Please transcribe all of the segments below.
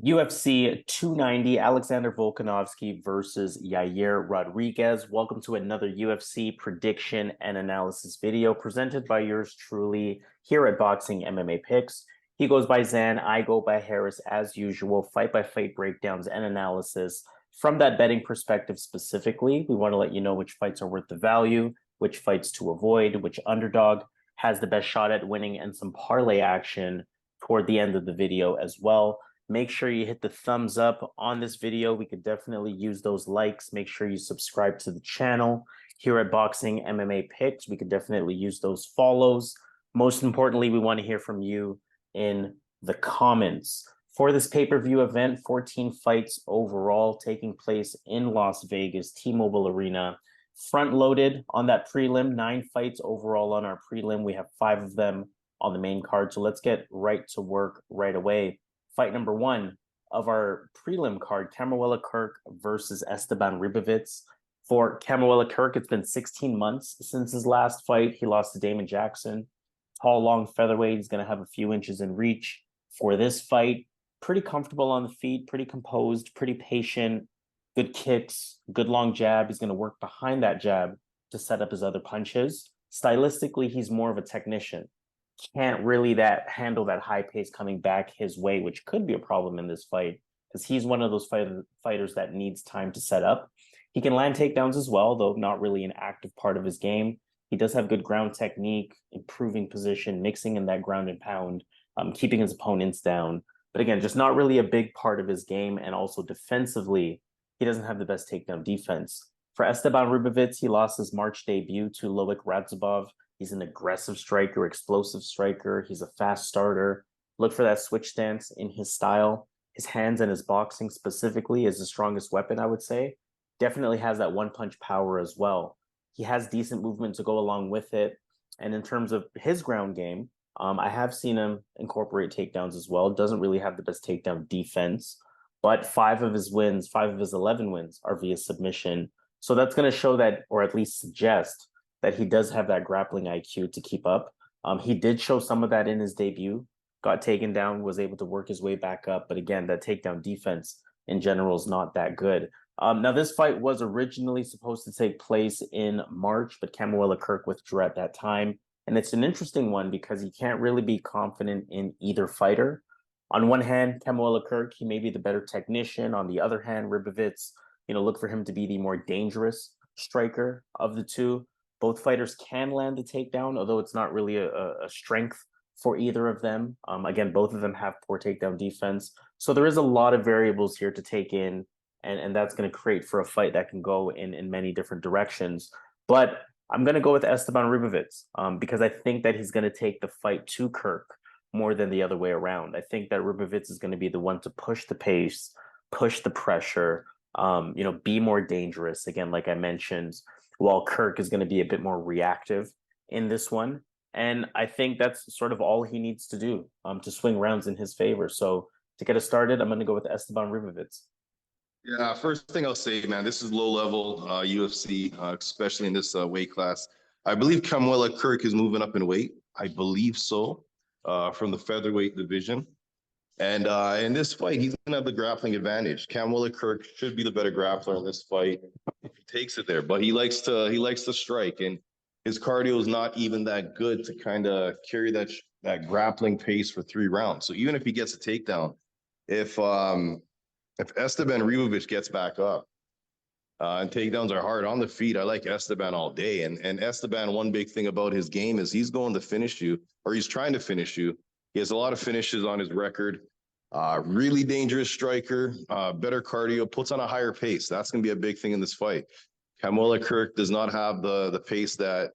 UFC 290, Alexander Volkanovski versus Yair Rodriguez. Welcome to another UFC prediction and analysis video presented by yours truly here at Boxing MMA Picks. He goes by Zan, I go by Harris as usual, fight-by-fight breakdowns and analysis. From that betting perspective specifically, we want to let you know which fights are worth the value, which fights to avoid, which underdog has the best shot at winning, and some parlay action toward the end of the video as well. Make sure you hit the thumbs up on this video. We could definitely use those likes. Make sure you subscribe to the channel here at Boxing MMA Picks. We could definitely use those follows. Most importantly, we want to hear from you in the comments. For this pay-per-view event, 14 fights overall taking place in Las Vegas, T-Mobile Arena. Front-loaded on that prelim, 9 fights overall on our prelim. We have 5 of them on the main card. So let's get right to work right away. Fight number 1 of our prelim card, Kamuela Kirk versus Esteban Ribovics. For Kamuela Kirk, it's been 16 months since his last fight. He lost to Damon Jackson. Tall, long featherweight. He's going to have a few inches in reach for this fight. Pretty comfortable on the feet, pretty composed, pretty patient, good kicks, good long jab. He's going to work behind that jab to set up his other punches. Stylistically, he's more of a technician. Can't really handle that high pace coming back his way, which could be a problem in this fight because he's one of those fighters that needs time to set up. He can land takedowns as well, though not really an active part of his game. He does have good ground technique, improving position, mixing in that ground and pound, keeping his opponents down. But again, just not really a big part of his game. And also defensively, he doesn't have the best takedown defense. For Esteban Ribovics, he lost his March debut to Loic Radzhabov. He's an aggressive striker, explosive striker. He's a fast starter. Look for that switch stance in his style. His hands and his boxing specifically is the strongest weapon, I would say. Definitely has that one-punch power as well. He has decent movement to go along with it. And in terms of his ground game, I have seen him incorporate takedowns as well. Doesn't really have the best takedown defense. But 5 of his 11 wins are via submission. So that's going to show that, or at least suggest, that he does have that grappling IQ to keep up. He did show some of that in his debut, got taken down, was able to work his way back up. But again, that takedown defense in general is not that good. Now, this fight was originally supposed to take place in March, but Kamuela Kirk withdrew at that time. And it's an interesting one because you can't really be confident in either fighter. On one hand, Kamuela Kirk, he may be the better technician. On the other hand, Ribovics, look for him to be the more dangerous striker of the two. Both fighters can land the takedown, although it's not really a strength for either of them. Again, both of them have poor takedown defense. So there is a lot of variables here to take in, and that's going to create for a fight that can go in many different directions. But I'm going to go with Esteban Ribovics because I think that he's going to take the fight to Kirk more than the other way around. I think that Ribovics is going to be the one to push the pace, push the pressure, be more dangerous. Again, like I mentioned, while Kirk is going to be a bit more reactive in this one. And I think that's sort of all he needs to do to swing rounds in his favor. So to get us started, I'm going to go with Esteban Ribovics. Yeah, first thing I'll say, man, this is low-level UFC, especially in this weight class. I believe Kamuela Kirk is moving up in weight. I believe so, from the featherweight division. And in this fight, he's going to have the grappling advantage. Kamuela Kirk should be the better grappler in this fight if he takes it there. But he likes to strike, and his cardio is not even that good to kind of carry that grappling pace for 3 rounds. So even if he gets a takedown, if Esteban Ribovics gets back up, and takedowns are hard on the feet, I like Esteban all day. And Esteban, one big thing about his game is he's going to finish you, or he's trying to finish you. He has a lot of finishes on his record. Really dangerous striker, better cardio, puts on a higher pace. That's going to be a big thing in this fight. Kamuela Kirk does not have the pace that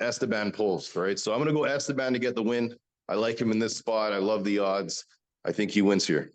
Esteban pulls, right? So I'm going to go Esteban to get the win. I like him in this spot. I love the odds. I think he wins here.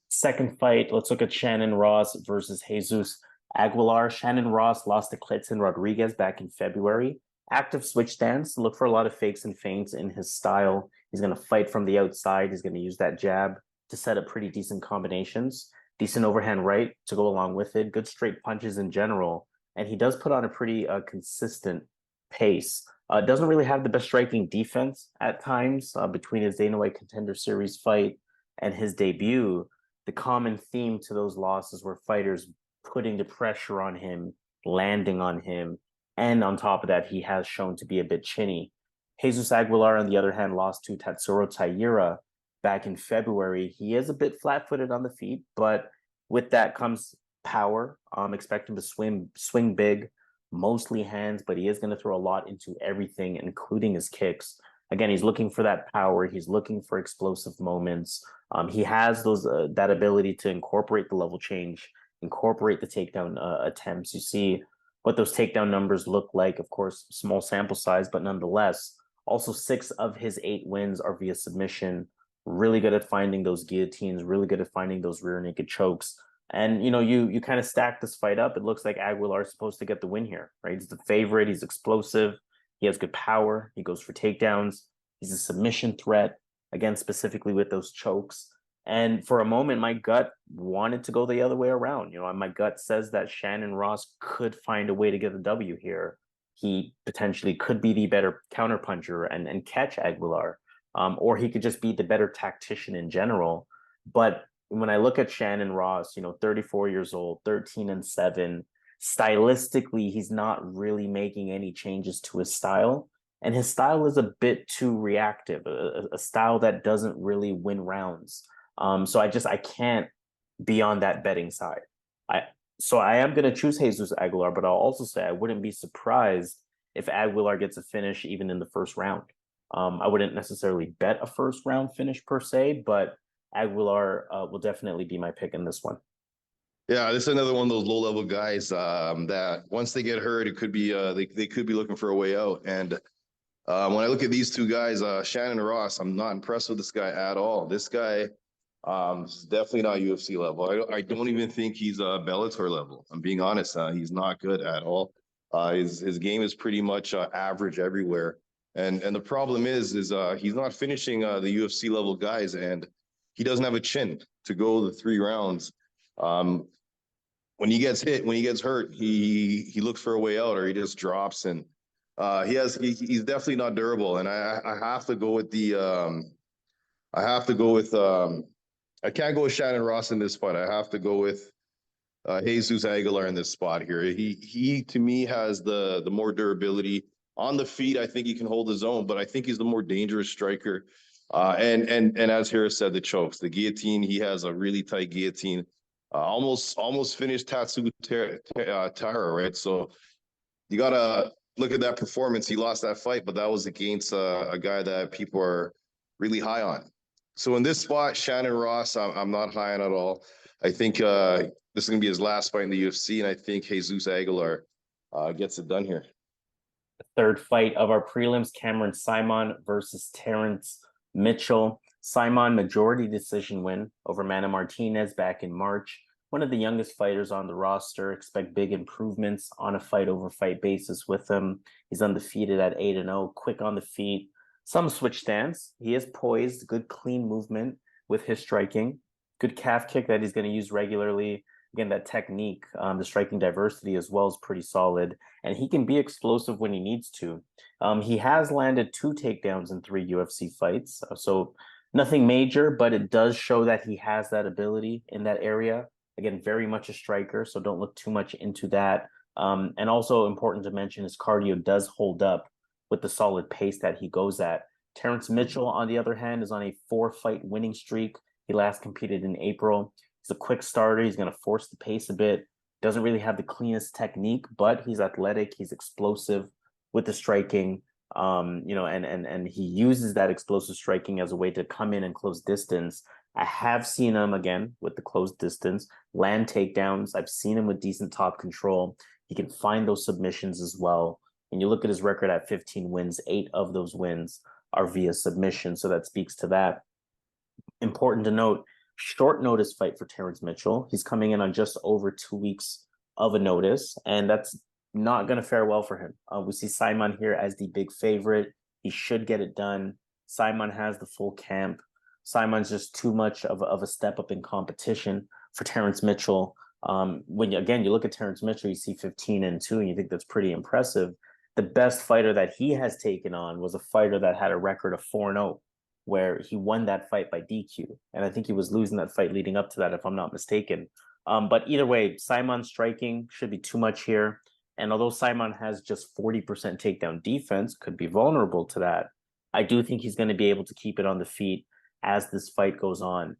Second fight, let's look at Shannon Ross versus Jesus Aguilar. Shannon Ross lost to Yair Rodriguez back in February. Active switch stance. Look for a lot of fakes and feints in his style. He's going to fight from the outside. He's going to use that jab to set up pretty decent combinations. Decent overhand right to go along with it. Good straight punches in general. And he does put on a pretty consistent pace. Doesn't really have the best striking defense at times between his Dana White Contender Series fight and his debut, the common theme to those losses were fighters putting the pressure on him, landing on him, and on top of that, he has shown to be a bit chinny. Jesus Aguilar, on the other hand, lost to Tatsuro Taira back in February. He is a bit flat-footed on the feet, but with that comes power. Expect him to swing big, mostly hands, but he is going to throw a lot into everything, including his kicks. Again, he's looking for that power. He's looking for explosive moments. He has those that ability to incorporate the level change, incorporate the takedown attempts. You see what those takedown numbers look like. Of course, small sample size, but nonetheless, also 6 of his 8 wins are via submission. Really good at finding those guillotines, really good at finding those rear naked chokes. And, you kind of stack this fight up. It looks like Aguilar is supposed to get the win here, right? He's the favorite. He's explosive. He has good power. He goes for takedowns. He's a submission threat, again, specifically with those chokes. And for a moment, my gut wanted to go the other way around. My gut says that Shannon Ross could find a way to get the W here. He potentially could be the better counterpuncher and catch Aguilar, or he could just be the better tactician in general. But when I look at Shannon Ross, 34 years old, 13-7, stylistically, he's not really making any changes to his style. And his style is a bit too reactive, a style that doesn't really win rounds. So I can't be on that betting side. So I am going to choose Jesus Aguilar, but I'll also say I wouldn't be surprised if Aguilar gets a finish even in the first round. I wouldn't necessarily bet a first round finish per se, but Aguilar will definitely be my pick in this one. Yeah, this is another one of those low-level guys that once they get hurt, it could be they could be looking for a way out. And when I look at these two guys, Shannon Ross, I'm not impressed with this guy at all. This guy is definitely not UFC level. I don't even think he's Bellator level. I'm being honest. He's not good at all. His game is pretty much average everywhere. And the problem is he's not finishing the UFC level guys, and he doesn't have a chin to go the 3 rounds. When he gets hit, when he gets hurt, he looks for a way out, or he just drops. And he's definitely not durable. And I have to go with I can't go with Shannon Ross in this spot. I have to go with Jesus Aguilar in this spot here. He to me has the more durability on the feet. I think he can hold his own, but I think he's the more dangerous striker. And as Harrell said, the chokes, the guillotine. He has a really tight guillotine. Almost finished Tatsuro Taira, right? So you gotta look at that performance. He lost that fight, but that was against a guy that people are really high on. So in this spot, Shannon Ross, I'm not high on at all. I think this is going to be his last fight in the UFC, and I think Jesus Aguilar gets it done here. The third fight of our prelims, Cameron Saaiman versus Terrence Mitchell. Saaiman majority decision win over Mana Martinez back in March. One of the youngest fighters on the roster. Expect big improvements on a fight-over-fight basis with him. He's undefeated at 8-0, quick on the feet. Some switch stance. He is poised, good clean movement with his striking. Good calf kick that he's going to use regularly. Again, that technique, the striking diversity as well is pretty solid. And he can be explosive when he needs to. He has landed 2 takedowns in 3 UFC fights. So nothing major, but it does show that he has that ability in that area. Again, very much a striker, so don't look too much into that. And also important to mention, his cardio does hold up with the solid pace that he goes at. Terrence Mitchell, on the other hand, is on a 4-fight winning streak. He last competed in April. He's a quick starter. He's going to force the pace a bit. Doesn't really have the cleanest technique, but he's athletic. He's explosive with the striking. And he uses that explosive striking as a way to come in and close distance. I have seen him, again, with the closed distance, land takedowns. I've seen him with decent top control. He can find those submissions as well. And you look at his record at 15 wins, 8 of those wins are via submission. So that speaks to that. Important to note, short notice fight for Terrence Mitchell. He's coming in on just over 2 weeks of a notice, and that's not going to fare well for him. We see Saaiman here as the big favorite. He should get it done. Saaiman has the full camp. Saaiman's just too much of a step up in competition for Terrence Mitchell. When you look at Terrence Mitchell, you see 15-2, and you think that's pretty impressive. The best fighter that he has taken on was a fighter that had a record of 4-0. where he won that fight by DQ. And I think he was losing that fight leading up to that, if I'm not mistaken. But either way, Saaiman striking should be too much here. And although Saaiman has just 40% takedown defense, could be vulnerable to that, I do think he's going to be able to keep it on the feet as this fight goes on.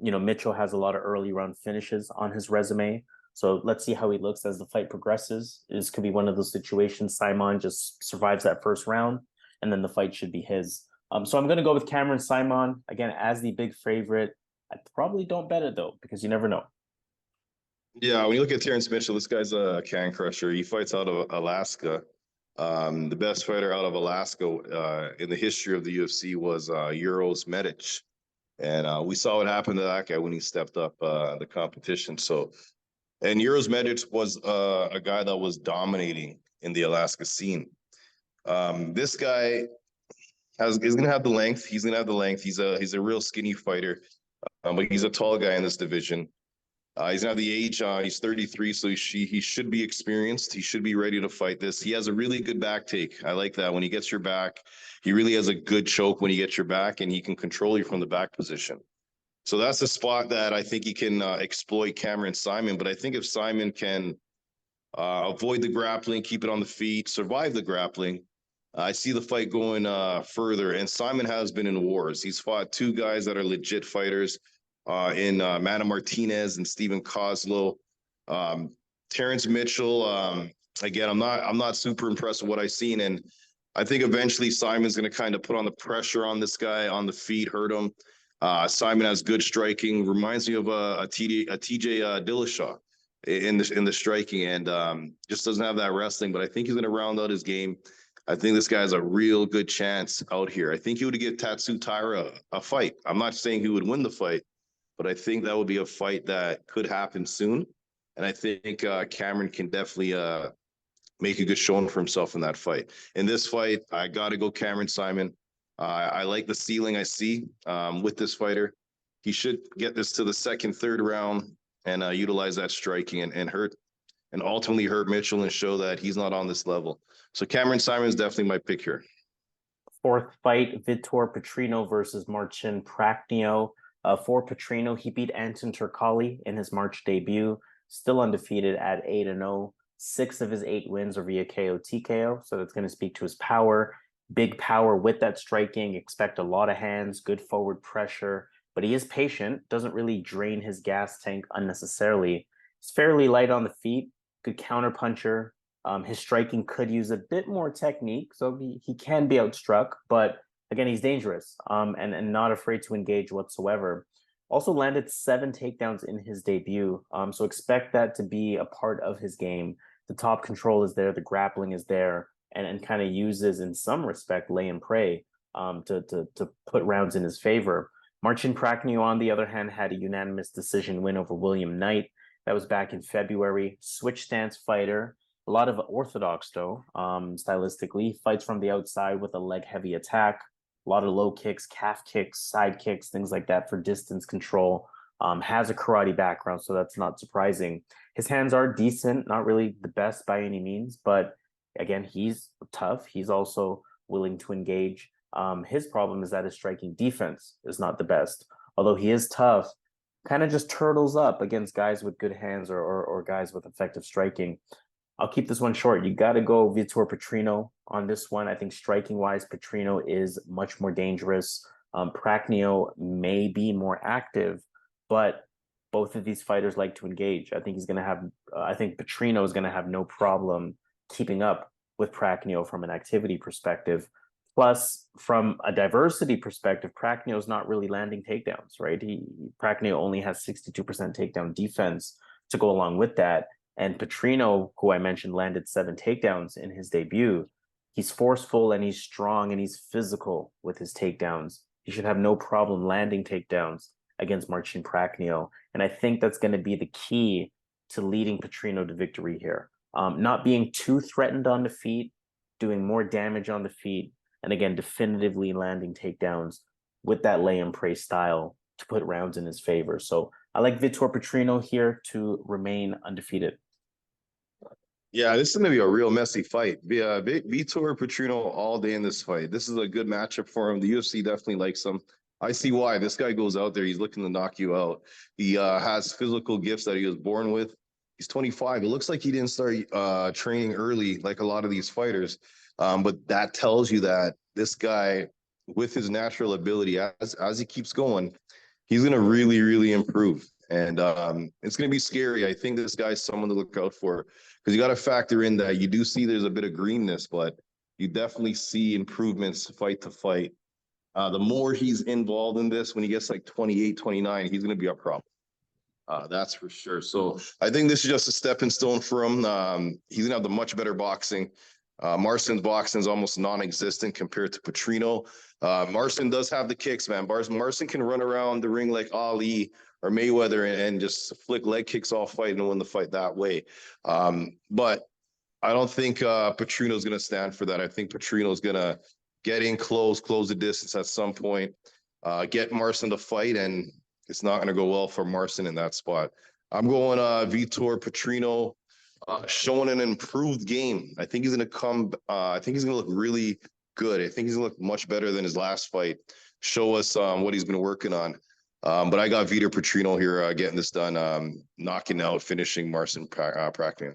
Mitchell has a lot of early round finishes on his resume. So let's see how he looks as the fight progresses. This could be one of those situations. Saaiman just survives that first round, and then the fight should be his. So I'm going to go with Cameron Saaiman, again, as the big favorite. I probably don't bet it, though, because you never know. Yeah, when you look at Terrence Mitchell, this guy's a can crusher. He fights out of Alaska. The best fighter out of Alaska in the history of the UFC was Uros Medic. And we saw what happened to that guy when he stepped up the competition. And Uros Medic was a guy that was dominating in the Alaska scene. This guy is going to have the length. He's going to have the length. He's a real skinny fighter, but he's a tall guy in this division. He's now the age. He's 33, so he should be experienced. He should be ready to fight this. He has a really good back take. I like that. When he gets your back, he really has a good choke when he gets your back, and he can control you from the back position. So that's a spot that I think he can exploit Cameron Saaiman. But I think if Saaiman can avoid the grappling, keep it on the feet, survive the grappling, I see the fight going further. And Saaiman has been in wars. He's fought two guys that are legit fighters. In Mana Martinez and Steven Kozlow. Terrence Mitchell, again, I'm not super impressed with what I've seen. And I think eventually Saaiman's going to kind of put on the pressure on this guy on the feet, hurt him. Saaiman has good striking, reminds me of a TJ Dillashaw in the striking, and just doesn't have that wrestling. But I think he's going to round out his game. I think this guy has a real good chance out here. I think he would give Taira a fight. I'm not saying he would win the fight, but I think that would be a fight that could happen soon. And I think Cameron can definitely make a good showing for himself in that fight. In this fight, I got to go Cameron Saaiman. I like the ceiling I see with this fighter. He should get this to the second, third round and utilize that striking and ultimately hurt Mitchell and show that he's not on this level. So Cameron Saaiman is definitely my pick here. Fourth fight, Vitor Petrino versus Marcin Prachnio. For Petrino, he beat Anton Turkalj in his March debut, still undefeated at 8-0. 6 of his 8 wins are via KO TKO, so that's going to speak to his power. Big power with that striking, expect a lot of hands, good forward pressure, but he is patient, doesn't really drain his gas tank unnecessarily. He's fairly light on the feet, good counter puncher. His striking could use a bit more technique, so he can be outstruck, but again, he's dangerous and not afraid to engage whatsoever. Also landed 7 takedowns in his debut, so expect that to be a part of his game. The top control is there, the grappling is there, and kind of uses, in some respect, lay and pray to put rounds in his favor. Marcin Prachnio, on the other hand, had a unanimous decision win over William Knight. That was back in February. Switch stance fighter. A lot of orthodox, though, stylistically. Fights from the outside with a leg-heavy attack. A lot of low kicks, calf kicks, side kicks, things like that for distance control. Has a karate background, so that's not surprising. His hands are decent, not really the best by any means, but again, he's tough. He's also willing to engage. His problem is that his striking defense is not the best. Although he is tough, kind of just turtles up against guys with good hands or guys with effective striking. I'll keep this one short. You got to go Vitor Petrino on this one. I think striking-wise, Petrino is much more dangerous. Prachnio may be more active, but both of these fighters like to engage. I think Petrino is going to have no problem keeping up with Prachnio from an activity perspective. Plus, from a diversity perspective, Prachnio is not really landing takedowns, right? Prachnio only has 62% takedown defense to go along with that. And Petrino, who I mentioned, landed 7 takedowns in his debut. He's forceful and he's strong and he's physical with his takedowns. He should have no problem landing takedowns against Marcin Prachnio. And I think that's going to be the key to leading Petrino to victory here. Not being too threatened on the feet, doing more damage on the feet, and again, definitively landing takedowns with that lay and pray style to put rounds in his favor. So I like Vitor Petrino here to remain undefeated. Yeah, this is gonna be a real messy fight. Vitor Petrino all day in this fight. This is a good matchup for him. The UFC definitely likes him. I see why. This guy goes out there, he's looking to knock you out. He has physical gifts that he was born with. He's 25. It looks like he didn't start training early like a lot of these fighters. But that tells you that this guy, with his natural ability, as he keeps going, he's gonna really, really improve. And it's gonna be scary. I think this guy's someone to look out for because you got to factor in that you do see there's a bit of greenness, but you definitely see improvements fight to fight. The more he's involved in this, when he gets like 28, 29, he's going to be a problem. That's for sure. So I think this is just a stepping stone for him. He's going to have the much better boxing. Marcin's boxing is almost non-existent compared to Petrino. Marcin does have the kicks, man. Marcin can run around the ring like Ali or Mayweather and just flick leg kicks off fight and win the fight that way. But I don't think Petrino's going to stand for that. I think Petrino's going to get in close the distance at some point, get Marcin to fight, and it's not going to go well for Marcin in that spot. I'm going Vitor Petrino, showing an improved game. I think he's going to come. I think he's going to look really good. I think he's going to look much better than his last fight. Show us what he's been working on. But I got Vitor Petrino here getting this done, knocking out, finishing Marcin Prachnio.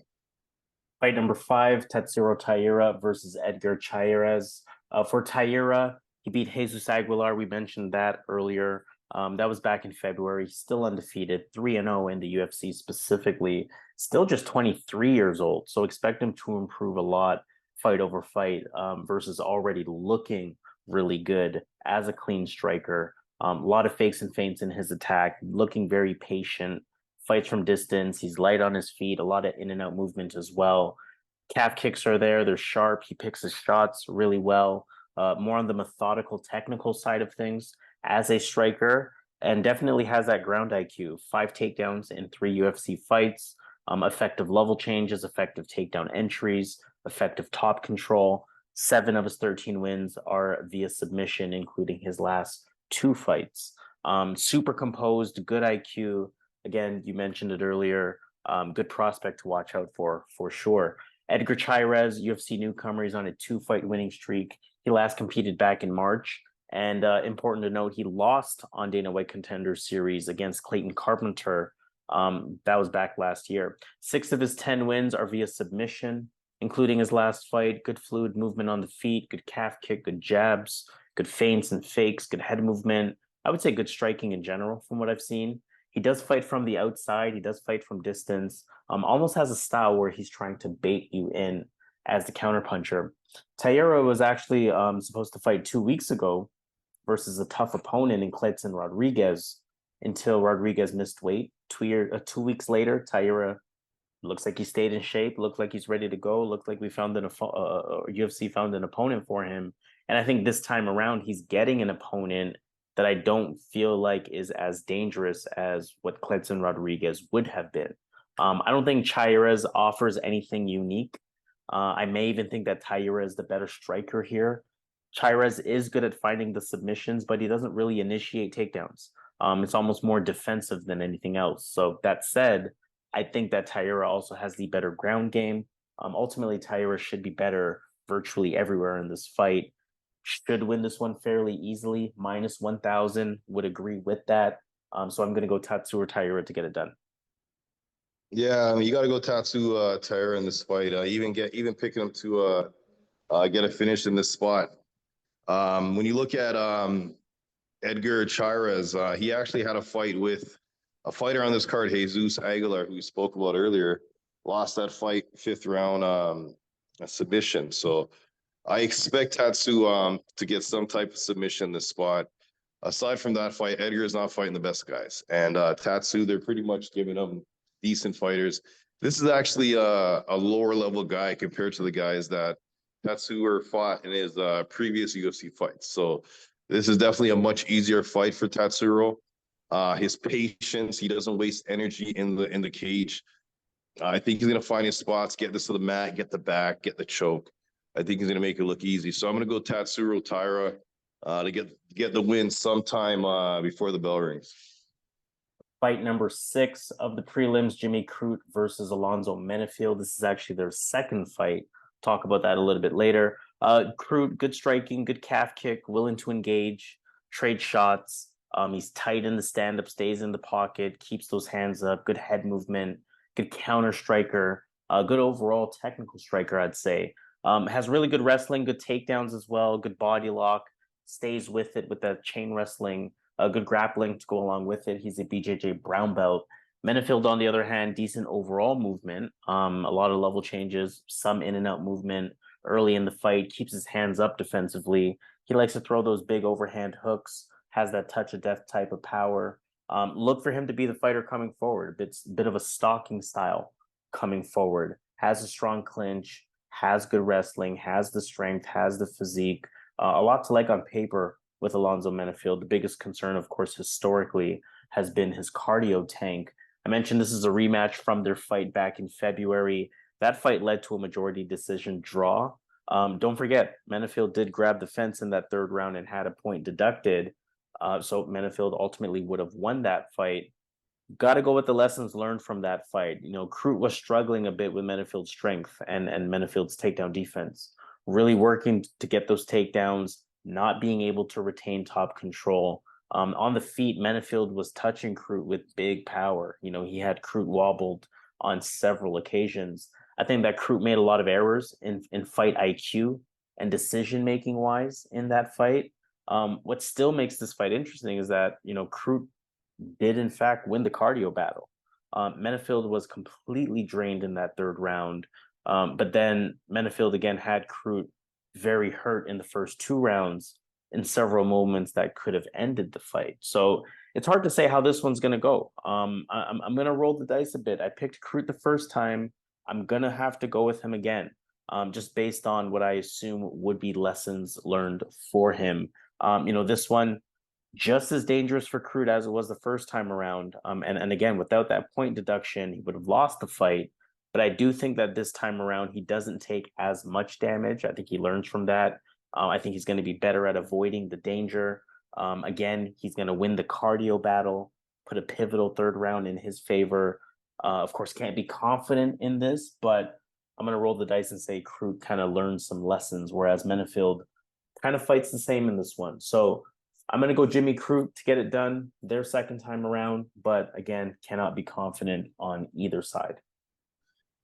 Fight number 5, Tatsuro Taira versus Edgar Cháirez. For Taira, he beat Jesus Aguilar. We mentioned that earlier. That was back in February. Still undefeated, 3-0 in the UFC specifically. Still just 23 years old. So expect him to improve a lot fight over fight versus already looking really good as a clean striker. A lot of fakes and feints in his attack, looking very patient, fights from distance. He's light on his feet, a lot of in and out movement as well. Calf kicks are there. They're sharp. He picks his shots really well. More on the methodical, technical side of things as a striker, and definitely has that ground IQ. 5 takedowns in 3 UFC fights, effective level changes, effective takedown entries, effective top control. 7 of his 13 wins are via submission, including his last 2 fights. Super composed, good IQ. Again, you mentioned it earlier. Good prospect to watch out for sure. Edgar Cháirez, UFC newcomer, he's on a 2-fight winning streak. He last competed back in March. And important to note, he lost on Dana White Contender Series against Clayton Carpenter. That was back last year. 6 of his 10 wins are via submission, including his last fight. Good fluid movement on the feet, good calf kick, good jabs, good feints and fakes, good head movement. I would say good striking in general from what I've seen. He does fight from the outside. He does fight from distance. Almost has a style where he's trying to bait you in as the counterpuncher. Taira was actually supposed to fight 2 weeks ago versus a tough opponent in Yair Rodriguez until Rodriguez missed weight. 2 weeks later, Taira looks like he stayed in shape, looked like he's ready to go, looked like we found UFC found an opponent for him. And I think this time around, he's getting an opponent that I don't feel like is as dangerous as what Yair Rodriguez would have been. I don't think Cháirez offers anything unique. I may even think that Taira is the better striker here. Cháirez is good at finding the submissions, but he doesn't really initiate takedowns. It's almost more defensive than anything else. So that said, I think that Taira also has the better ground game. Ultimately, Taira should be better virtually everywhere in this fight. Should win this one fairly easily. Minus 1,000, would agree with that. So I'm going to go Tatsuro Taira to get it done. Yeah, I mean, you got to go Tattoo Taira in this fight. Even picking him to get a finish in this spot. When you look at Edgar Cháirez, he actually had a fight with a fighter on this card, Jesus Aguilar, who we spoke about earlier. Lost that fight 5th round a submission. So I expect Tatsu to get some type of submission in this spot. Aside from that fight, Edgar is not fighting the best guys. And Tatsu, they're pretty much giving him decent fighters. This is actually a lower level guy compared to the guys that Tatsuro fought in his previous UFC fights. So this is definitely a much easier fight for Tatsuro. His patience, he doesn't waste energy in the cage. I think he's gonna find his spots, get this to the mat, get the back, get the choke. I think he's gonna make it look easy. So I'm gonna go Tatsuro Taira to get the win sometime before the bell rings. Fight number 6 of the prelims, Jimmy Crute versus Alonzo Menifield. This is actually their second fight. Talk about that a little bit later. Crute, good striking, good calf kick, willing to engage, trade shots. He's tight in the stand-up, stays in the pocket, keeps those hands up, good head movement, good counter striker, good overall technical striker, I'd say. Has really good wrestling, good takedowns as well, good body lock, stays with it with that chain wrestling, good grappling to go along with it. He's a BJJ brown belt. Menifield, on the other hand, decent overall movement, a lot of level changes, some in and out movement early in the fight, keeps his hands up defensively. He likes to throw those big overhand hooks, has that touch of death type of power. Look for him to be the fighter coming forward. It's a bit of a stalking style coming forward, has a strong clinch, has good wrestling, has the strength, has the physique. A lot to like on paper with Alonzo Menifield. The biggest concern, of course, historically has been his cardio tank. I mentioned this is a rematch from their fight back in February. That fight led to a majority decision draw. Don't forget, Menifield did grab the fence in that third round and had a point deducted. So Menifield ultimately would have won that fight. Got to go with the lessons learned from that fight. You know, Crute was struggling a bit with Menifield's strength and Menifield's takedown defense, really working to get those takedowns, not being able to retain top control. On the feet, Menifield was touching Crute with big power. You know, he had Crute wobbled on several occasions. I think that Crute made a lot of errors in fight IQ and decision-making wise in that fight. What still makes this fight interesting is that, you know, Crute did in fact win the cardio battle. Menifield was completely drained in that third round. But then Menifield again had Crute very hurt in the first 2 rounds in several moments that could have ended the fight. So it's hard to say how this one's going to go. I'm going to roll the dice a bit. I picked Crute the first time. I'm going to have to go with him again, just based on what I assume would be lessons learned for him. You know, this one, just as dangerous for Crute as it was the first time around. And again, without that point deduction, he would have lost the fight. But I do think that this time around, he doesn't take as much damage. I think he learns from that. I think he's going to be better at avoiding the danger. Again, he's going to win the cardio battle, put a pivotal third round in his favor. Of course, can't be confident in this, but I'm going to roll the dice and say Crute kind of learns some lessons, whereas Menifield kind of fights the same in this one. So I'm going to go Jimmy Crute to get it done their second time around, but again, cannot be confident on either side.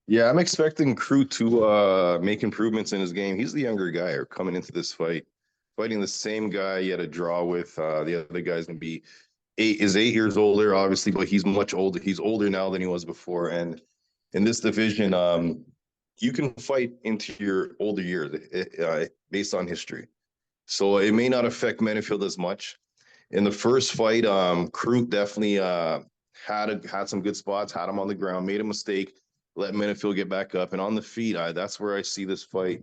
Yeah, I'm expecting Crute to make improvements in his game. He's the younger guy coming into this fight, fighting the same guy he had a draw with. The other guy's going to be 8 years older, obviously, but he's much older. He's older now than he was before. And in this division, you can fight into your older years based on history. So it may not affect Menifield as much. In the first fight, Crute definitely had some good spots, had him on the ground, made a mistake, let Menifield get back up. And on the feet, that's where I see this fight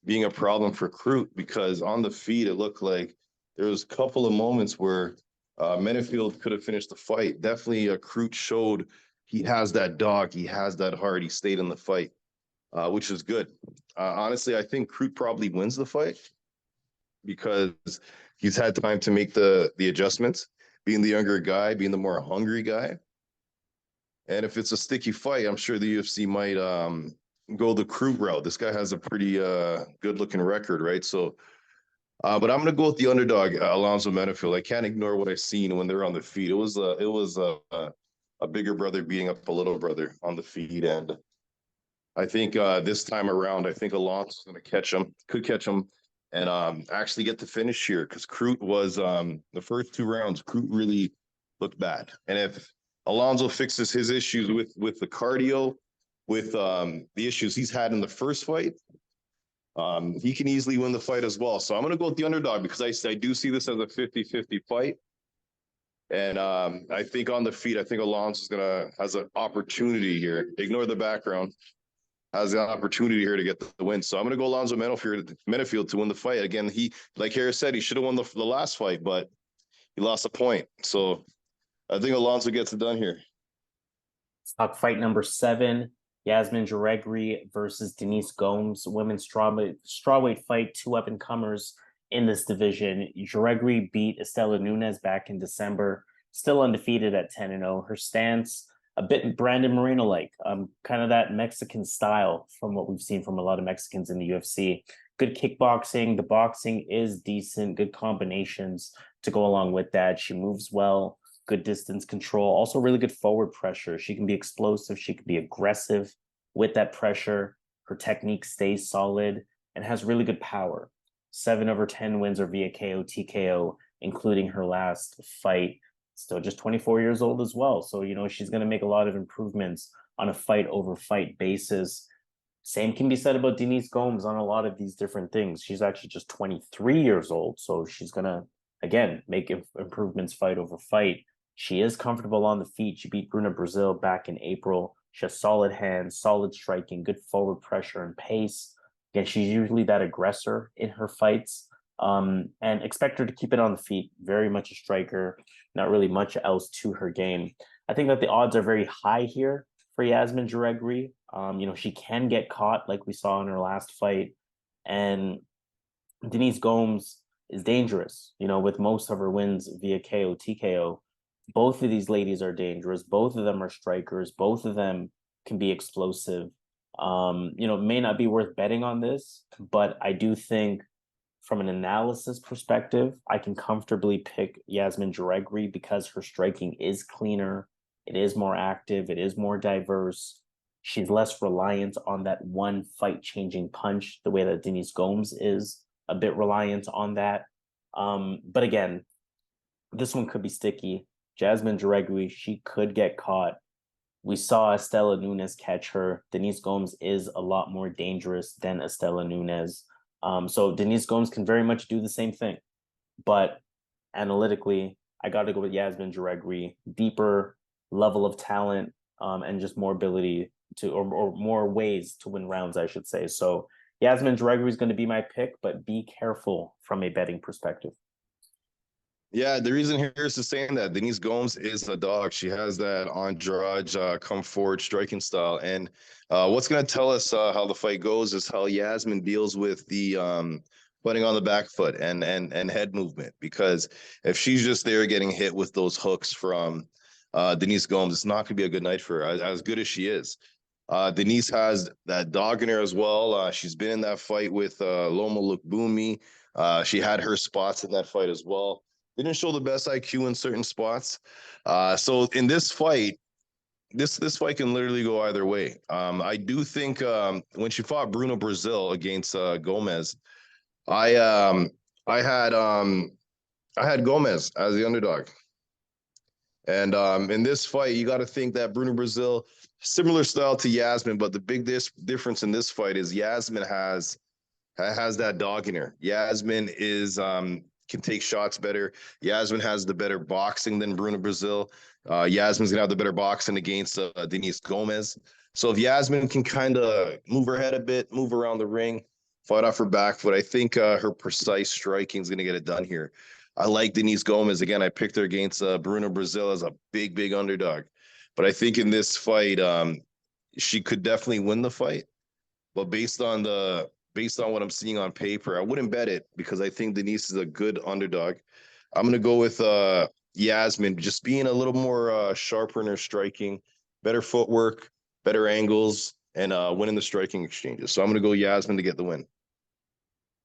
being a problem for Crute, because on the feet, it looked like there was a couple of moments where Menifield could have finished the fight. Definitely Crute showed he has that dog, he has that heart, he stayed in the fight, which is good. Honestly, I think Crute probably wins the fight because he's had time to make the adjustments, being the younger guy, being the more hungry guy. And if it's a sticky fight, I'm sure the UFC might go the Crute route. This guy has a pretty good-looking record, right? So, but I'm going to go with the underdog, Alonzo Menifield. I can't ignore what I've seen when they're on the feet. It was a bigger brother beating up a little brother on the feet, and I think this time around, I think Alonso's going to could catch him, and actually get the finish here, because Crute was the first 2 rounds, Crute really looked bad. And if Alonzo fixes his issues with the cardio, with the issues he's had in the first fight, he can easily win the fight as well. So I'm going to go with the underdog, because I do see this as a 50-50 fight. And I think on the feet, I think Alonso's has an opportunity here. Ignore the background. Has the opportunity here to get the win. So I'm going to go Alonzo Menifield to win the fight. Again, he, like Harrell said, he should have won the last fight, but he lost a point. So I think Alonzo gets it done here. Let's talk fight number 7. Yazmin Jauregui versus Denise Gomes, women's strawweight fight, 2 up-and-comers in this division. Jauregui beat Estela Nunes back in December. still undefeated at 10-0. Her stance, a bit Brandon Moreno-like, kind of that Mexican style from what we've seen from a lot of Mexicans in the UFC. Good kickboxing. The boxing is decent, good combinations to go along with that. She moves well, good distance control, also really good forward pressure. She can be explosive, she can be aggressive with that pressure. Her technique stays solid and has really good power. 7 of her 10 wins are via KO, TKO, including her last fight. Still just 24 years old as well. So, she's going to make a lot of improvements on a fight over fight basis. Same can be said about Denise Gomes on a lot of these different things. She's actually just 23 years old. So she's going to, again, make improvements fight over fight. She is comfortable on the feet. She beat Bruna Brazil back in April. She has solid hands, solid striking, good forward pressure and pace. Again, she's usually that aggressor in her fights. And expect her to keep it on the feet. Very much a striker, not really much else to her game. I think that the odds are very high here for Yazmin Jauregui. She can get caught like we saw in her last fight. And Denise Gomes is dangerous, with most of her wins via KO, TKO. Both of these ladies are dangerous. Both of them are strikers. Both of them can be explosive. It may not be worth betting on this, but I do think from an analysis perspective, I can comfortably pick Yazmin Jauregui because her striking is cleaner, it is more active, it is more diverse. She's less reliant on that one fight-changing punch, the way that Denise Gomes is a bit reliant on that. But again, this one could be sticky. Yazmin Jauregui, she could get caught. We saw Estela Nunes catch her. Denise Gomes is a lot more dangerous than Estela Nunes. So Denise Gomes can very much do the same thing. But analytically, I got to go with Yazmin Jauregui. Deeper level of talent and just more ability to, or more ways to win rounds, I should say. So Yazmin Jauregui is going to be my pick, but be careful from a betting perspective. Yeah, the reason here is to saying that Denise Gomes is a dog. She has that entourage, come forward striking style. And what's going to tell us how the fight goes is how Yazmin deals with the putting on the back foot and head movement. Because if she's just there getting hit with those hooks from Denise Gomes, it's not going to be a good night for her, as good as she is. Denise has that dog in her as well. She's been in that fight with Loma Lookboonmee. She had her spots in that fight as well. Didn't show the best IQ in certain spots. So in this fight, this fight can literally go either way. I do think when she fought Bruno Brazil against Gomes, I had Gomes as the underdog. And in this fight, you got to think that Bruno Brazil, similar style to Yazmin, but the big difference in this fight is Yazmin has that dog in her. Yazmin is can take shots better. Yazmin has the better boxing than Bruno Brazil. Yazmin's gonna have the better boxing against Denise Gomes. So if Yazmin can kind of move her head a bit, move around the ring, fight off her back foot, I think her precise striking is gonna get it done here. I like Denise Gomes. Again, I picked her against Bruno Brazil as a big underdog. But I think in this fight, she could definitely win the fight. But based on what I'm seeing on paper, I wouldn't bet it because I think Denise is a good underdog. I'm going to go with Yazmin, just being a little more sharper in her striking, better footwork, better angles, and winning the striking exchanges. So I'm going to go Yazmin to get the win.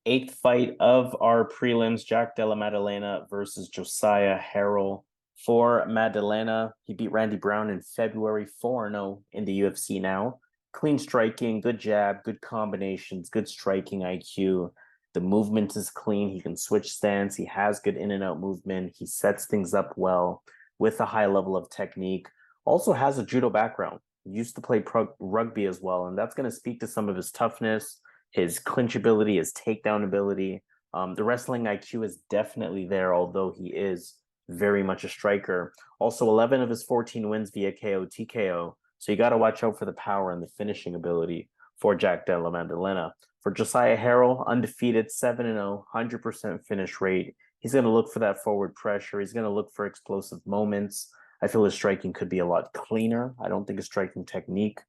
8th fight of our prelims, Jack Della Maddalena versus Josiah Harrell. For Maddalena, he beat Randy Brown in February, 4-0 in the UFC now. Clean striking, good jab, good combinations, good striking IQ. The movement is clean. He can switch stance. He has good in and out movement. He sets things up well with a high level of technique. Also has a judo background. He used to play rugby as well, and that's going to speak to some of his toughness, his clinch ability, his takedown ability. The wrestling IQ is definitely there, although he is very much a striker. Also, 11 of his 14 wins via KO, TKO. So you got to watch out for the power and the finishing ability for Jack Della Maddalena. For Josiah Harrell, undefeated, 7-0, 100% finish rate. He's going to look for that forward pressure. He's going to look for explosive moments. I feel his striking could be a lot cleaner. I don't think his striking technique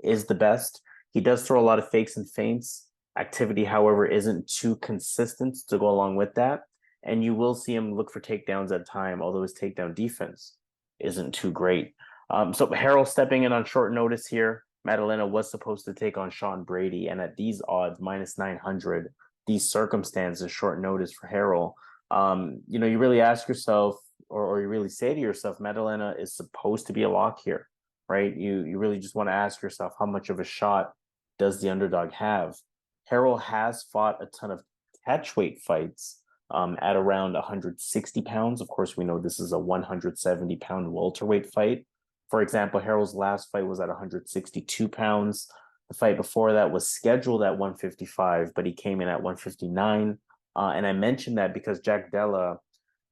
is the best. He does throw a lot of fakes and feints. Activity, however, isn't too consistent to go along with that. and you will see him look for takedowns at time, although his takedown defense isn't too great. So Harrell stepping in on short notice here. Maddalena was supposed to take on Sean Brady, and at these odds, minus 900, these circumstances, short notice for Harrell. You really ask yourself, or you really say to yourself, Maddalena is supposed to be a lock here, right? You really just want to ask yourself, how much of a shot does the underdog have? Harrell has fought a ton of catchweight fights at around 160 pounds. Of course, we know this is a 170-pound welterweight fight. For example, Harrell's last fight was at 162 pounds. The fight before that was scheduled at 155, but he came in at 159. And I mentioned that because Jack Della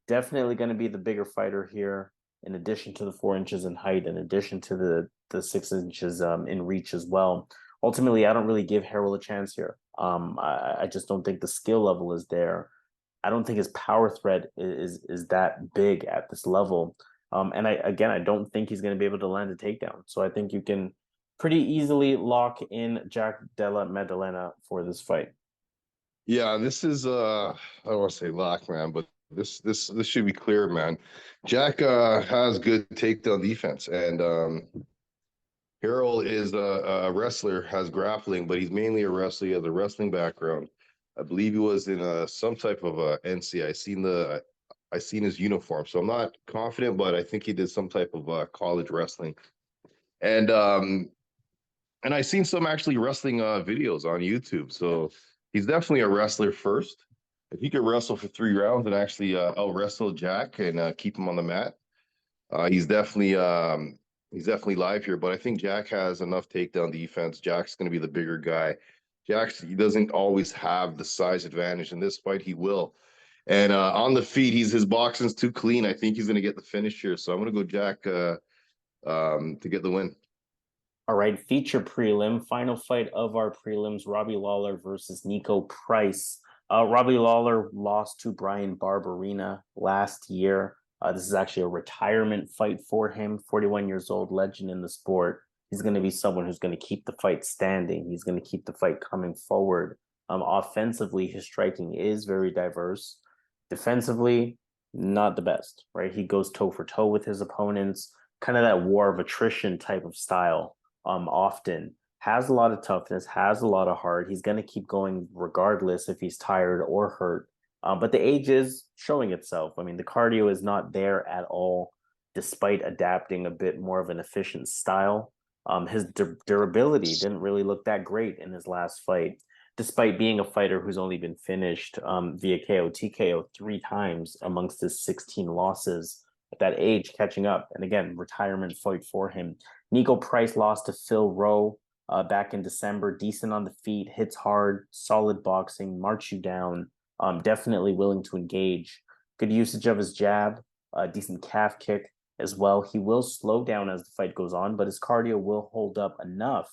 definitely going to be the bigger fighter here, in addition to the 4 inches in height, in addition to the 6 inches in reach as well. Ultimately, I don't really give Harrell a chance here. I just don't think the skill level is there. I don't think his power threat is that big at this level. And I don't think he's going to be able to land a takedown. So I think you can pretty easily lock in Jack Della Maddalena for this fight. Yeah, this is I don't want to say lock, man, but this should be clear, man. Jack has good takedown defense, and Harrell is a wrestler, has grappling, but he's mainly a wrestler. He has a wrestling background. I believe he was in some type of NC. I seen his uniform, so I'm not confident, but I think he did some type of college wrestling. And I seen some actually wrestling videos on YouTube. So he's definitely a wrestler first. If he could wrestle for 3 rounds and actually out wrestle Jack and keep him on the mat, he's definitely live here. But I think Jack has enough takedown defense. Jack's going to be the bigger guy. He doesn't always have the size advantage. In this fight, he will. And on the feet, his boxing's too clean. I think he's going to get the finish here. So I'm going to go Jack to get the win. All right, feature prelim, final fight of our prelims, Robbie Lawler versus Niko Price. Robbie Lawler lost to Bryan Barberena last year. This is actually a retirement fight for him, 41 years old, legend in the sport. He's going to be someone who's going to keep the fight standing. He's going to keep the fight coming forward. Offensively, his striking is very diverse. Defensively, not the best, right? He goes toe for toe with his opponents, kind of that war of attrition type of style. Often has a lot of toughness, has a lot of heart. He's going to keep going regardless if he's tired or hurt. But the age is showing itself. I mean, the cardio is not there at all, despite adapting a bit more of an efficient style. His durability didn't really look that great in his last fight, despite being a fighter who's only been finished via KO, TKO 3 times amongst his 16 losses. At that age, catching up, and again, retirement fight for him. Niko Price lost to Phil Rowe back in December. Decent on the feet, hits hard, solid boxing, march you down. Definitely willing to engage. Good usage of his jab, decent calf kick as well. He will slow down as the fight goes on, but his cardio will hold up enough